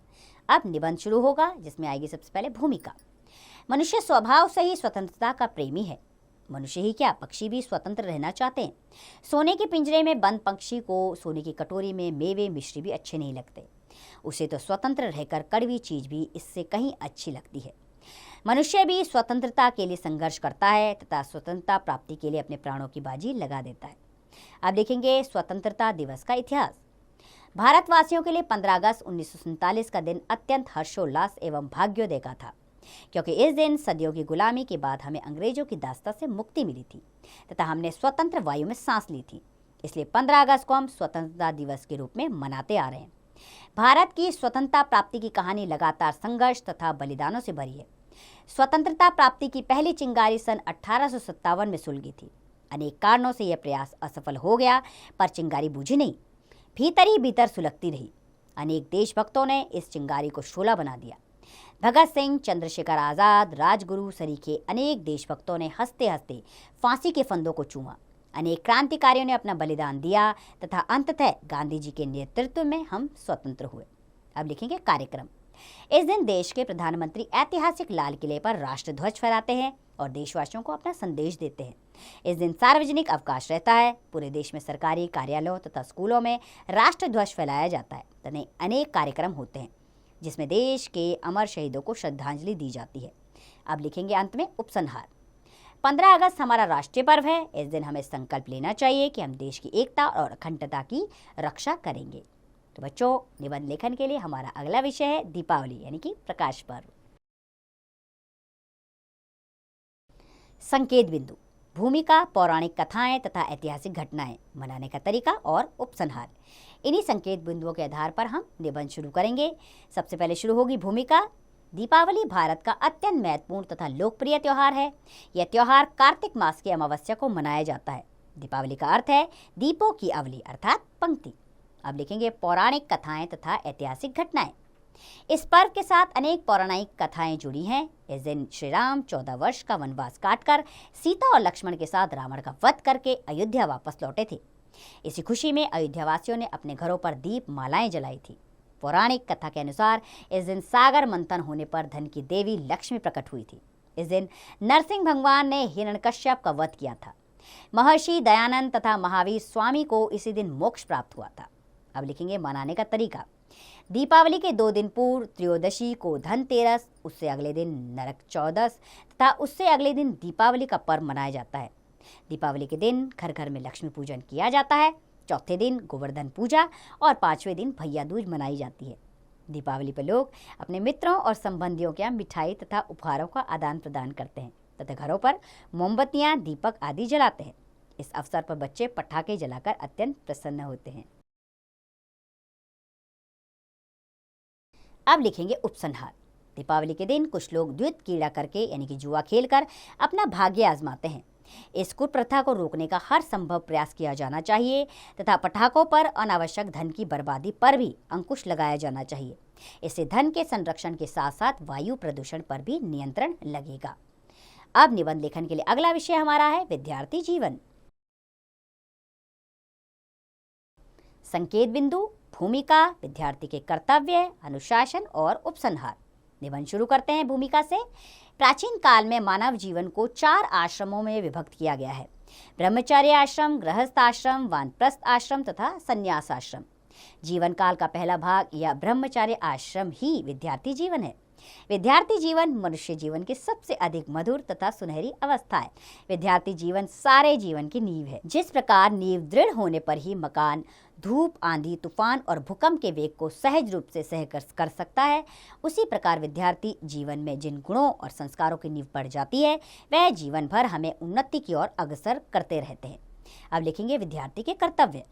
Speaker 1: अब निबंध शुरू होगा जिसमें आएगी सबसे पहले भूमिका। मनुष्य स्वभाव से ही स्वतंत्रता का प्रेमी है। मनुष्य ही क्या, पक्षी भी स्वतंत्र रहना चाहते हैं। सोने के पिंजरे में बंद पक्षी को सोने की कटोरी में मेवे मिश्री भी अच्छे नहीं लगते। उसे तो स्वतंत्र रहकर कड़वी चीज भी इससे कहीं अच्छी लगती है। मनुष्य भी स्वतंत्रता के लिए संघर्ष करता है तथा स्वतंत्रता प्राप्ति के लिए अपने प्राणों की बाजी लगा देता है। अब देखेंगे स्वतंत्रता दिवस का इतिहास। भारतवासियों के लिए 15 अगस्त 1947 का दिन अत्यंत हर्षोल्लास एवं भाग्योदय का था, क्योंकि इस दिन सदियों की गुलामी के बाद हमें अंग्रेजों की दास्ता से मुक्ति मिली थी तथा हमने स्वतंत्र वायु में सांस ली थी। इसलिए 15 अगस्त को हम स्वतंत्रता दिवस के रूप में मनाते आ रहे हैं। भारत की स्वतंत्रता प्राप्ति की कहानी लगातार संघर्ष तथा बलिदानों से भरी है। स्वतंत्रता प्राप्ति की पहली चिंगारी सन 1857 में सुलगी थी। अनेक कारणों से यह प्रयास असफल हो गया, पर चिंगारी बुझी नहीं, भीतर ही भीतर सुलगती रही। अनेक देशभक्तों ने इस चिंगारी को शोला बना दिया। भगत सिंह, चंद्रशेखर आजाद, राजगुरु सरीखे अनेक देशभक्तों ने हंसते हंसते फांसी के फंदों को चूमा। अनेक क्रांतिकारियों ने अपना बलिदान दिया तथा अंततः गांधी जी के नेतृत्व में हम स्वतंत्र हुए। अब लिखेंगे कार्यक्रम। इस दिन देश के प्रधानमंत्री ऐतिहासिक लाल किले पर राष्ट्रध्वज फहराते हैं और देशवासियों को अपना संदेश देते हैं। इस दिन सार्वजनिक अवकाश रहता है। पूरे देश में सरकारी कार्यालयों तथा स्कूलों में राष्ट्रध्वज फहराया जाता है तथा अनेक कार्यक्रम होते हैं जिसमें देश के अमर शहीदों को श्रद्धांजलि दी जाती है। अब लिखेंगे अंत में उपसंहार। 15 अगस्त हमारा राष्ट्रीय पर्व है। इस दिन हमें संकल्प लेना चाहिए कि हम देश की एकता और अखंडता की रक्षा करेंगे। तो बच्चों, निबंध लेखन के लिए हमारा अगला विषय है दीपावली यानी कि प्रकाश पर्व। संकेत बिंदु। भूमिका, पौराणिक कथाएं तथा ऐतिहासिक घटनाएं, मनाने का तरीका और उपसंहार। इन्हीं संकेत बिंदुओं के आधार पर हम निबंध शुरू करेंगे। सबसे पहले शुरू होगी भूमिका। दीपावली भारत का अत्यंत महत्वपूर्ण तथा लोकप्रिय त्यौहार है। यह त्यौहार कार्तिक मास की अमावस्या को मनाया जाता है। दीपावली का अर्थ है दीपों की अवली अर्थात पंक्ति। अब लिखेंगे पौराणिक कथाएं तथा ऐतिहासिक घटनाएं। इस पर्व के साथ अनेक पौराणिक कथाएं जुड़ी हैं। इस दिन श्री राम 14 वर्ष का वनवास काटकर सीता और लक्ष्मण के साथ रावण का वध करके अयोध्या वापस लौटे थे। इसी खुशी में अयोध्यावासियों ने अपने घरों पर दीप मालाएं जलाई थी। पौराणिक कथा के अनुसार इस दिन सागर मंथन होने पर धन की देवी लक्ष्मी प्रकट हुई थी। इस दिन नरसिंह भगवान ने हिरण्यकश्यप का वध किया था। महर्षि दयानंद तथा महावीर स्वामी को इसी दिन मोक्ष प्राप्त हुआ था। अब लिखेंगे मनाने का तरीका। दीपावली के 2 दिन पूर्व त्रयोदशी को धनतेरस, उससे अगले दिन नरक चौदस तथा उससे अगले दिन दीपावली का पर्व मनाया जाता है। दीपावली के दिन घर घर में लक्ष्मी पूजन किया जाता है। चौथे दिन गोवर्धन पूजा और 5वें दिन भैया दूज मनाई जाती है। दीपावली पर लोग अपने मित्रों और संबंधियों के यहाँ मिठाई तथा उपहारों का आदान प्रदान करते हैं तथा घरों पर मोमबत्तियां, दीपक आदि जलाते हैं। इस अवसर पर बच्चे पटाखे जलाकर अत्यंत प्रसन्न होते हैं। अब लिखेंगे उपसंहार। दीपावली के दिन कुछ लोग द्वैत क्रीड़ा करके यानी कि जुआ खेलकर अपना भाग्य आजमाते हैं। इस कुप्रथा को रोकने का हर संभव प्रयास किया जाना चाहिए तथा पटाखों पर अनावश्यक धन की बर्बादी पर भी अंकुश लगाया जाना चाहिए। इससे धन के संरक्षण के साथ साथ वायु प्रदूषण पर भी नियंत्रण लगेगा। अब निबंध लेखन के लिए अगला विषय हमारा है विद्यार्थी जीवन। संकेत बिंदु, भूमिका, विद्यार्थी के कर्तव्य, अनुशासन और उपसंहार। निबंध शुरू करते हैं भूमिका से। प्राचीन काल में मानव जीवन को 4 आश्रमों में विभक्त किया गया है। ब्रह्मचर्य आश्रम, गृहस्थ आश्रम, वानप्रस्थ आश्रम तथा संन्यास आश्रम। जीवन काल का पहला भाग या ब्रह्मचर्य आश्रम ही विद्यार्थी जीवन है। विद्यार्थी जीवन मनुष्य जीवन की सबसे अधिक मधुर तथा सुनहरी अवस्था है। विद्यार्थी जीवन सारे जीवन की नींव है। जिस प्रकार नींव दृढ़ होने पर ही मकान धूप, आंधी, तूफान और भूकंप के वेग को सहज रूप से सह कर सकता है, उसी प्रकार विद्यार्थी जीवन में जिन गुणों और संस्कारों की नींव पड़ जाती है वह जीवन भर हमें उन्नति की ओर अग्रसर करते रहते हैं। अब लिखेंगे विद्यार्थी के कर्तव्य।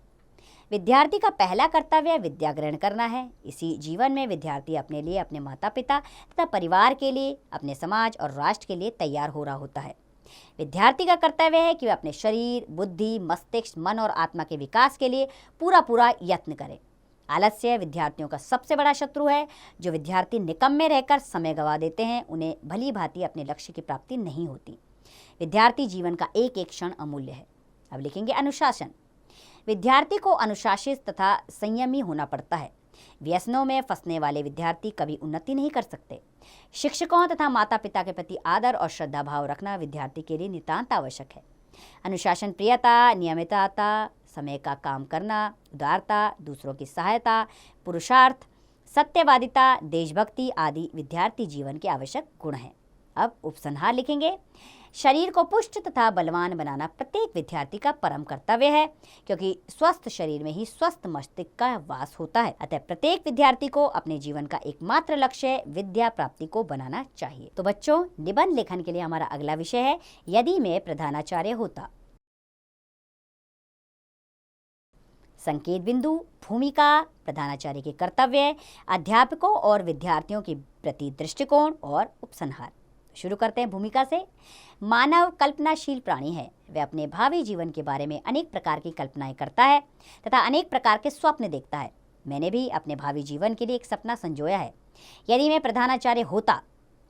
Speaker 1: विद्यार्थी का पहला कर्तव्य विद्या ग्रहण करना है। इसी जीवन में विद्यार्थी अपने लिए, अपने माता पिता तथा परिवार के लिए, अपने समाज और राष्ट्र के लिए तैयार हो रहा होता है। विद्यार्थी का कर्तव्य है कि वह अपने शरीर, बुद्धि, मस्तिष्क, मन और आत्मा के विकास के लिए पूरा यत्न करे। आलस्य विद्यार्थियों का सबसे बड़ा शत्रु है। जो विद्यार्थी निकम्मे रहकर समय गंवा देते हैं, उन्हें भली भांति अपने लक्ष्य की प्राप्ति नहीं होती। विद्यार्थी जीवन का एक एक क्षण अमूल्य है। अब लिखेंगे अनुशासन। विद्यार्थी को अनुशासित तथा संयमी होना पड़ता है। व्यसनों में फंसने वाले विद्यार्थी कभी उन्नति नहीं कर सकते। शिक्षकों तथा माता पिता के प्रति आदर और श्रद्धा भाव रखना विद्यार्थी के लिए नितांत आवश्यक है। अनुशासन प्रियता, नियमितता, समय का काम करना, उदारता, दूसरों की सहायता, पुरुषार्थ, सत्यवादिता, देशभक्ति आदि विद्यार्थी जीवन के आवश्यक गुण हैं। अब उपसंहार लिखेंगे। शरीर को पुष्ट तथा बलवान बनाना प्रत्येक विद्यार्थी का परम कर्तव्य है, क्योंकि स्वस्थ शरीर में ही स्वस्थ मस्तिष्क का वास होता है। अतः प्रत्येक विद्यार्थी को अपने जीवन का एकमात्र लक्ष्य विद्या प्राप्ति को बनाना चाहिए। तो बच्चों, निबंध लेखन के लिए हमारा अगला विषय है यदि मैं प्रधानाचार्य होता। संकेत बिंदु, भूमिका, प्रधानाचार्य के कर्तव्य, अध्यापकों और विद्यार्थियों के प्रति दृष्टिकोण और उपसंहार। शुरू करते हैं भूमिका से। मानव कल्पनाशील प्राणी है। वह अपने भावी जीवन के बारे में अनेक प्रकार की कल्पनाएं करता है तथा अनेक प्रकार के स्वप्न देखता है। मैंने भी अपने भावी जीवन के लिए एक सपना संजोया है। यदि मैं प्रधानाचार्य होता,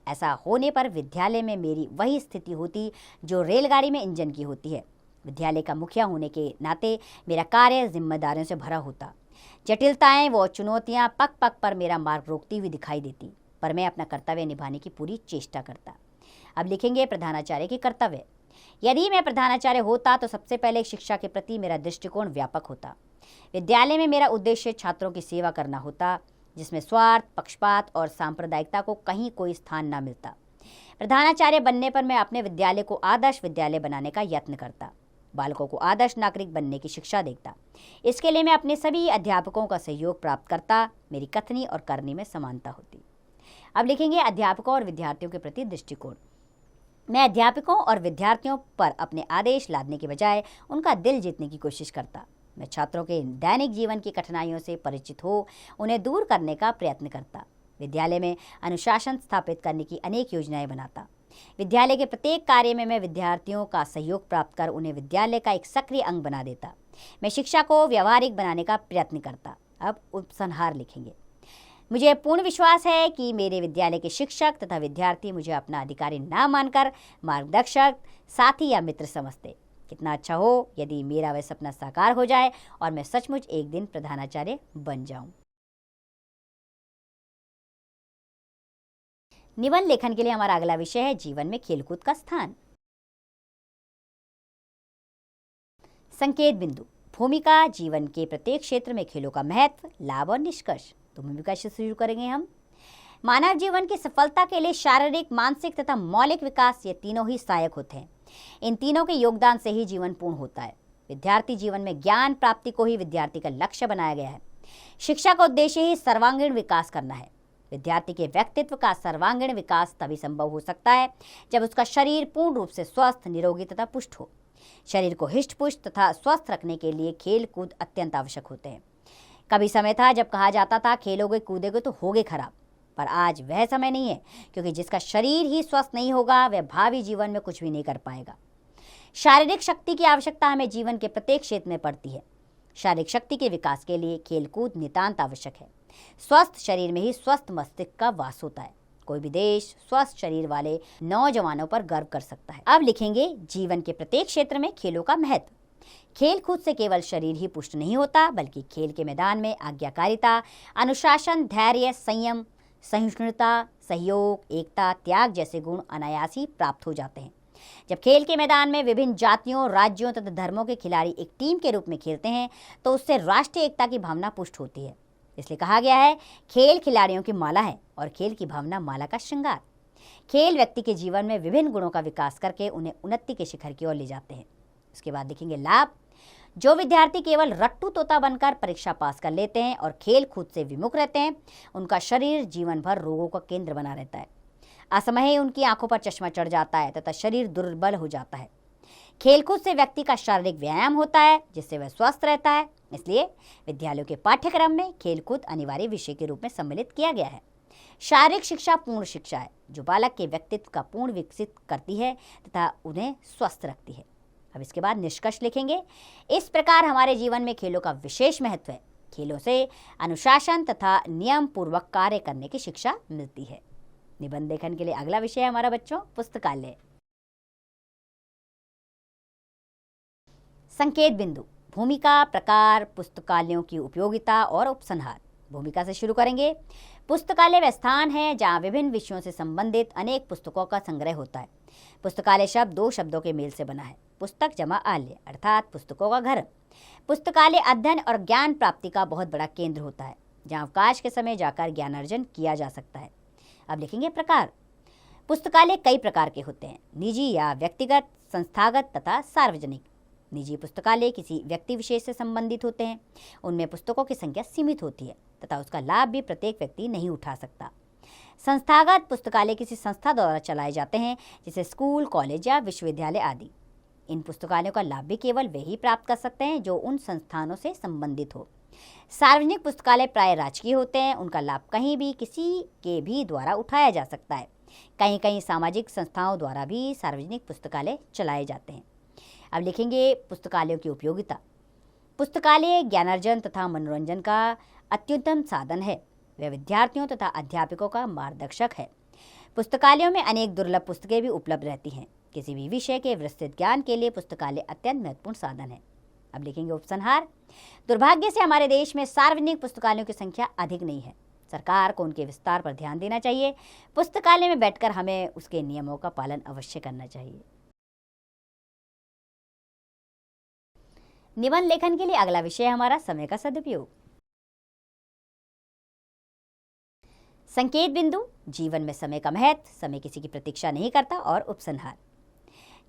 Speaker 1: ऐसा होने पर विद्यालय में मेरी वही स्थिति होती जो रेलगाड़ी में इंजन की होती है। विद्यालय का मुखिया होने के नाते मेरा कार्य जिम्मेदारियों से भरा होता। जटिलताएं व चुनौतियां पग पग पर मेरा मार्ग रोकती हुई दिखाई देती, पर मैं अपना कर्तव्य निभाने की पूरी चेष्टा करता। अब लिखेंगे प्रधानाचार्य के कर्तव्य। यदि मैं प्रधानाचार्य होता तो सबसे पहले शिक्षा के प्रति मेरा दृष्टिकोण व्यापक होता। विद्यालय में मेरा उद्देश्य छात्रों की सेवा करना होता, जिसमें स्वार्थ, पक्षपात और सांप्रदायिकता को कहीं कोई स्थान न मिलता। प्रधानाचार्य बनने पर मैं अपने विद्यालय को आदर्श विद्यालय बनाने का यत्न करता। बालकों को आदर्श नागरिक बनने की शिक्षा देता। इसके लिए मैं अपने सभी अध्यापकों का सहयोग प्राप्त करता। मेरी कथनी और करनी में समानता होती। अब लिखेंगे अध्यापकों और विद्यार्थियों के प्रति दृष्टिकोण। मैं अध्यापकों और विद्यार्थियों पर अपने आदेश लादने के बजाय उनका दिल जीतने की कोशिश करता। मैं छात्रों के दैनिक जीवन की कठिनाइयों से परिचित हो उन्हें दूर करने का प्रयत्न करता। विद्यालय में अनुशासन स्थापित करने की अनेक योजनाएं बनाता। विद्यालय के प्रत्येक कार्य में मैं विद्यार्थियों का सहयोग प्राप्त कर उन्हें विद्यालय का एक सक्रिय अंग बना देता। मैं शिक्षा को व्यावहारिक बनाने का प्रयत्न करता। अब उपसंहार लिखेंगे। मुझे पूर्ण विश्वास है कि मेरे विद्यालय के शिक्षक तथा विद्यार्थी मुझे अपना अधिकारी ना मानकर मार्गदर्शक, साथी या मित्र समझते। कितना अच्छा हो यदि मेरा वह सपना साकार हो जाए और मैं सचमुच एक दिन प्रधानाचार्य बन जाऊं। निबंध लेखन के लिए हमारा अगला विषय है जीवन में खेलकूद का स्थान। संकेत बिंदु, भूमिका, जीवन के प्रत्येक क्षेत्र में खेलों का महत्व, लाभ और निष्कर्ष। तो भूमिका से शुरू करेंगे हम। मानव जीवन की सफलता के लिए शारीरिक, मानसिक तथा मौलिक विकास ये तीनों ही सहायक होते हैं। इन तीनों के योगदान से ही जीवन पूर्ण होता है। विद्यार्थी जीवन में ज्ञान प्राप्ति को ही विद्यार्थी का लक्ष्य बनाया गया है। शिक्षा का उद्देश्य ही सर्वांगीण विकास करना है। विद्यार्थी के व्यक्तित्व का सर्वांगीण विकास तभी संभव हो सकता है जब उसका शरीर पूर्ण रूप से स्वस्थ, निरोगी तथा पुष्ट हो। शरीर को हिष्ट पुष्ट तथा स्वस्थ रखने के लिए खेल कूद अत्यंत आवश्यक होते हैं। कभी समय था जब कहा जाता था खेलोगे कूदोगे तो होगे खराब। पर आज वह समय नहीं है, क्योंकि जिसका शरीर ही स्वस्थ नहीं होगा वह भावी जीवन में कुछ भी नहीं कर पाएगा। शारीरिक शक्ति की आवश्यकता हमें जीवन के प्रत्येक क्षेत्र में पड़ती है। शारीरिक शक्ति के विकास के लिए खेलकूद नितांत आवश्यक है। स्वस्थ शरीर में ही स्वस्थ मस्तिष्क का वास होता है। कोई भी देश स्वस्थ शरीर वाले नौजवानों पर गर्व कर सकता है। अब लिखेंगे जीवन के प्रत्येक क्षेत्र में खेलों का महत्व। खेल कूद से केवल शरीर ही पुष्ट नहीं होता, बल्कि खेल के मैदान में आज्ञाकारिता, अनुशासन, धैर्य, संयम, सहिष्णुता, सहयोग, एकता, त्याग जैसे गुण अनायास ही प्राप्त हो जाते हैं। जब खेल के मैदान में विभिन्न जातियों, राज्यों तथा धर्मों के खिलाड़ी एक टीम के रूप में खेलते हैं तो उससे राष्ट्रीय एकता की भावना पुष्ट होती है। इसलिए कहा गया है, खेल खिलाड़ियों की माला है और खेल की भावना माला का श्रृंगार। खेल व्यक्ति के जीवन में विभिन्न गुणों का विकास करके उन्हें उन्नति के शिखर की ओर ले जाते हैं। उसके बाद देखेंगे लाभ। जो विद्यार्थी केवल रट्टू तोता बनकर परीक्षा पास कर लेते हैं और खेल कूद से विमुख रहते हैं, उनका शरीर जीवन भर रोगों का केंद्र बना रहता है। असमय ही उनकी आंखों पर चश्मा चढ़ जाता है तथा शरीर दुर्बल हो जाता है। खेलकूद से व्यक्ति का शारीरिक व्यायाम होता है, जिससे वह स्वस्थ रहता है। इसलिए विद्यालयों के पाठ्यक्रम में खेलकूद अनिवार्य विषय के रूप में सम्मिलित किया गया है। शारीरिक शिक्षा पूर्ण शिक्षा है, जो बालक के व्यक्तित्व का पूर्ण विकसित करती है तथा उन्हें स्वस्थ रखती है। अब इसके बाद निष्कर्ष लिखेंगे। इस प्रकार हमारे जीवन में खेलों का विशेष महत्व है। खेलों से अनुशासन तथा नियम पूर्वक कार्य करने की शिक्षा मिलती है। निबंध लेखन के लिए अगला विषय है हमारा बच्चों पुस्तकालय। संकेत बिंदु, भूमिका, प्रकार, पुस्तकालयों की उपयोगिता और उपसंहार। भूमिका से शुरू करेंगे। पुस्तकालय वह स्थान है जहाँ विभिन्न विषयों से संबंधित अनेक पुस्तकों का संग्रह होता है। पुस्तकालय शब्द दो शब्दों के मेल से बना है, पुस्तक जमा आलय, अर्थात पुस्तकों का घर। पुस्तकालय अध्ययन और ज्ञान प्राप्ति का बहुत बड़ा केंद्र होता है, जहाँ अवकाश के समय जाकर ज्ञान अर्जन किया जा सकता है। अब लिखेंगे प्रकार। पुस्तकालय कई प्रकार के होते हैं, निजी या व्यक्तिगत, संस्थागत तथा सार्वजनिक। निजी पुस्तकालय किसी व्यक्ति विशेष से संबंधित होते हैं। उनमें पुस्तकों की संख्या सीमित होती है तथा उसका लाभ भी प्रत्येक व्यक्ति नहीं उठा सकता। संस्थागत पुस्तकालय किसी संस्था द्वारा चलाए जाते हैं, जैसे स्कूल, कॉलेज या विश्वविद्यालय आदि। इन पुस्तकालयों का लाभ भी केवल वे ही प्राप्त कर सकते हैं जो उन संस्थानों से संबंधित हो। सार्वजनिक पुस्तकालय प्राय राजकीय होते हैं। उनका लाभ कहीं भी किसी के भी द्वारा उठाया जा सकता है। कहीं कहीं सामाजिक संस्थाओं द्वारा भी सार्वजनिक पुस्तकालय चलाए जाते हैं। अब लिखेंगे पुस्तकालयों की उपयोगिता। पुस्तकालय ज्ञानार्जन तथा मनोरंजन का अत्युत्तम साधन है। वह विद्यार्थियों तथा अध्यापकों का मार्गदर्शक है। पुस्तकालयों में अनेक दुर्लभ पुस्तकें भी उपलब्ध रहती हैं। किसी भी विषय के विस्तृत ज्ञान के लिए पुस्तकालय अत्यंत महत्वपूर्ण साधन है। अब लिखेंगे उपसंहार। दुर्भाग्य से हमारे देश में सार्वजनिक पुस्तकालयों की संख्या अधिक नहीं है। सरकार को उनके विस्तार पर ध्यान देना चाहिए। पुस्तकालय में बैठकर हमें उसके नियमों का पालन अवश्य करना चाहिए। निबंध लेखन के लिए अगला विषय है हमारा समय का सदुपयोग। संकेत बिंदु, जीवन में समय का महत्व, समय किसी की प्रतीक्षा नहीं करता, और उपसंहार।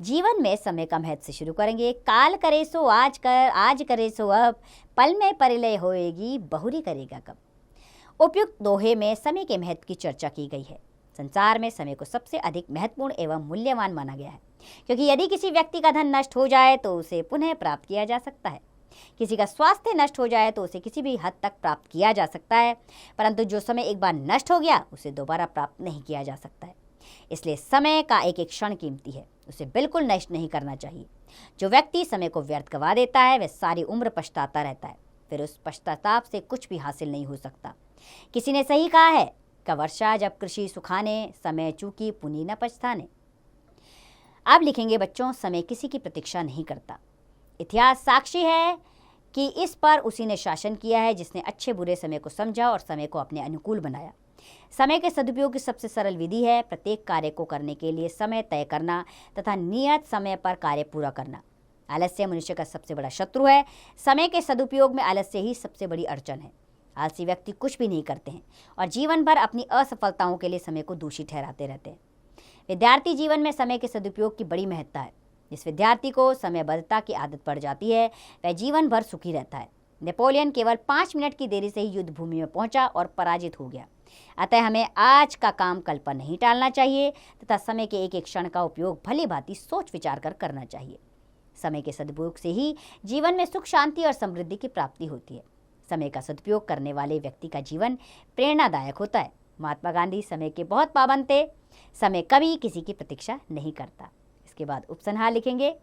Speaker 1: जीवन में समय का महत्व से शुरू करेंगे। काल करे सो आज कर, आज करे सो अब, पल में परिलय होएगी, बहुरी करेगा कब। उपयुक्त दोहे में समय के महत्व की चर्चा की गई है। संसार में समय को सबसे अधिक महत्वपूर्ण एवं मूल्यवान माना गया है, क्योंकि यदि किसी व्यक्ति का धन नष्ट हो जाए तो उसे पुनः प्राप्त किया जा सकता है। किसी का स्वास्थ्य नष्ट हो जाए तो उसे किसी भी हद तक प्राप्त किया जा सकता है, परंतु जो समय एक बार नष्ट हो गया उसे दोबारा प्राप्त नहीं किया जा सकता है। इसलिए समय का एक एक क्षण कीमती है, उसे बिल्कुल नष्ट नहीं करना चाहिए। जो व्यक्ति समय को व्यर्थ गवा देता है वह सारी उम्र पछताता रहता है, फिर उस पश्चाताप से कुछ भी हासिल नहीं हो सकता। किसी ने सही कहा है, का वर्षा जब कृषि सुखाने, समय चूकी पुनी न पछताने। अब लिखेंगे बच्चों, समय किसी की प्रतीक्षा नहीं करता। इतिहास साक्षी है कि इस पर उसी ने शासन किया है जिसने अच्छे बुरे समय को समझा और समय को अपने अनुकूल बनाया। समय के सदुपयोग की सबसे सरल विधि है प्रत्येक कार्य को करने के लिए समय तय करना तथा नियत समय पर कार्य पूरा करना। आलस्य मनुष्य का सबसे बड़ा शत्रु है। समय के सदुपयोग में आलस्य ही सबसे बड़ी अड़चन है। आलसी व्यक्ति कुछ भी नहीं करते हैं और जीवन भर अपनी असफलताओं के लिए समय को दोषी ठहराते रहते हैं। विद्यार्थी जीवन में समय के सदुपयोग की बड़ी महत्ता है। जिस विद्यार्थी को समयबद्धता की आदत पड़ जाती है वह जीवन भर सुखी रहता है। नेपोलियन केवल 5 मिनट की देरी से ही युद्ध भूमि में पहुंचा और पराजित हो गया। अतः हमें आज का काम कल पर नहीं टालना चाहिए तथा समय के एक एक क्षण का उपयोग भली भांति सोच विचार कर करना चाहिए। समय के सदुपयोग से ही जीवन में सुख, शांति और समृद्धि की प्राप्ति होती है। समय का सदुपयोग करने वाले व्यक्ति का जीवन प्रेरणादायक होता है। महात्मा गांधी समय के बहुत पाबंद थे। समय कभी किसी की प्रतीक्षा नहीं करता। इसके बाद उपसंहार लिखेंगे।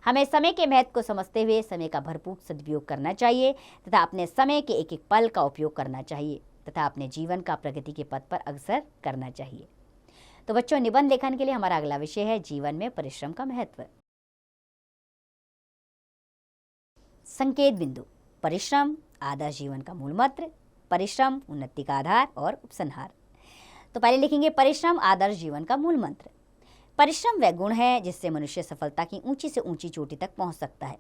Speaker 1: हमें समय के महत्व को समझते हुए समय का भरपूर सदुपयोग करना चाहिए तथा अपने समय के एक एक पल का उपयोग करना चाहिए तथा अपने जीवन का प्रगति के पथ पर अग्रसर करना चाहिए। तो बच्चों, निबंध लेखन के लिए हमारा अगला विषय है जीवन में परिश्रम का महत्व। संकेत बिंदु। परिश्रम आदर्श जीवन का मूल मंत्र, परिश्रम उन्नति का आधार और उपसंहार। तो पहले लिखेंगे परिश्रम आदर्श जीवन का मूल मंत्र। परिश्रम वह गुण है जिससे मनुष्य सफलता की ऊंची से ऊंची चोटी तक पहुंच सकता है।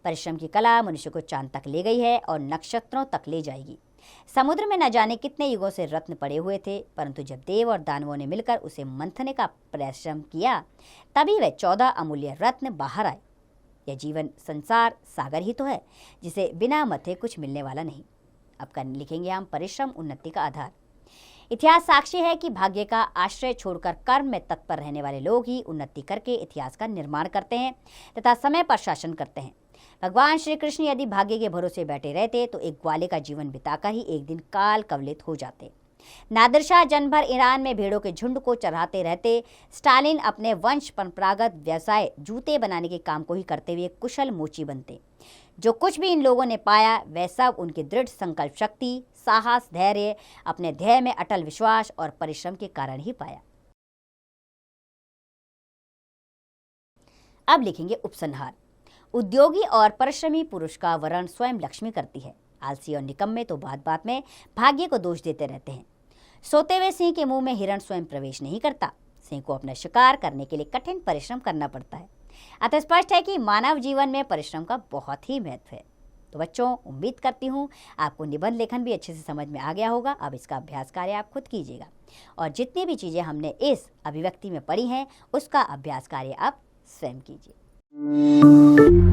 Speaker 1: परिश्रम की कला मनुष्य को चांद तक ले गई है और नक्षत्रों तक ले जाएगी। समुद्र में न जाने कितने युगों से रत्न पड़े हुए थे, परंतु जब देव और दानवों ने मिलकर उसे मंथने का परिश्रम किया, तभी वह 14 अमूल्य रत्न बाहर आए। यह जीवन संसार सागर ही तो है, जिसे बिना मथे कुछ मिलने वाला नहीं। अब लिखेंगे हम परिश्रम उन्नति का आधार। इतिहास साक्षी है कि भाग्य का आश्रय छोड़कर कर्म में तत्पर रहने वाले लोग ही उन्नति करके इतिहास का निर्माण करते हैं तथा समय पर शासन करते हैं। भगवान श्री कृष्ण यदि भाग्य के भरोसे बैठे रहते तो एक ग्वाले का जीवन बिताकर ही एक दिन काल कवलित हो जाते। नादिर शाह जन्म भर ईरान में भेड़ों के झुंड को चराते रहते। स्टालिन अपने वंश परंपरागत व्यवसाय जूते बनाने के काम को ही करते हुए कुशल मोची बनते। जो कुछ भी इन लोगों ने पाया वह सब उनकी दृढ़ संकल्प शक्ति, साहस, धैर्य, अपने ध्येय में अटल विश्वास और परिश्रम के कारण ही पाया। अब लिखेंगे उपसंहार। उद्योगी और परिश्रमी पुरुष का वर्ण स्वयं लक्ष्मी करती है। आलसी और निकम्मे तो बात बात में भाग्य को दोष देते रहते हैं। सोते हुए सिंह के मुंह में हिरण स्वयं प्रवेश नहीं करता। सिंह को अपना शिकार करने के लिए कठिन परिश्रम करना पड़ता है। अतः स्पष्ट है कि मानव जीवन में परिश्रम का बहुत ही महत्व है। तो बच्चों, उम्मीद करती हूँ आपको निबंध लेखन भी अच्छे से समझ में आ गया होगा। अब इसका अभ्यास कार्य आप खुद कीजिएगा और जितनी भी चीज़ें हमने इस अभिव्यक्ति में पढ़ी हैं उसका अभ्यास कार्य आप स्वयं कीजिए।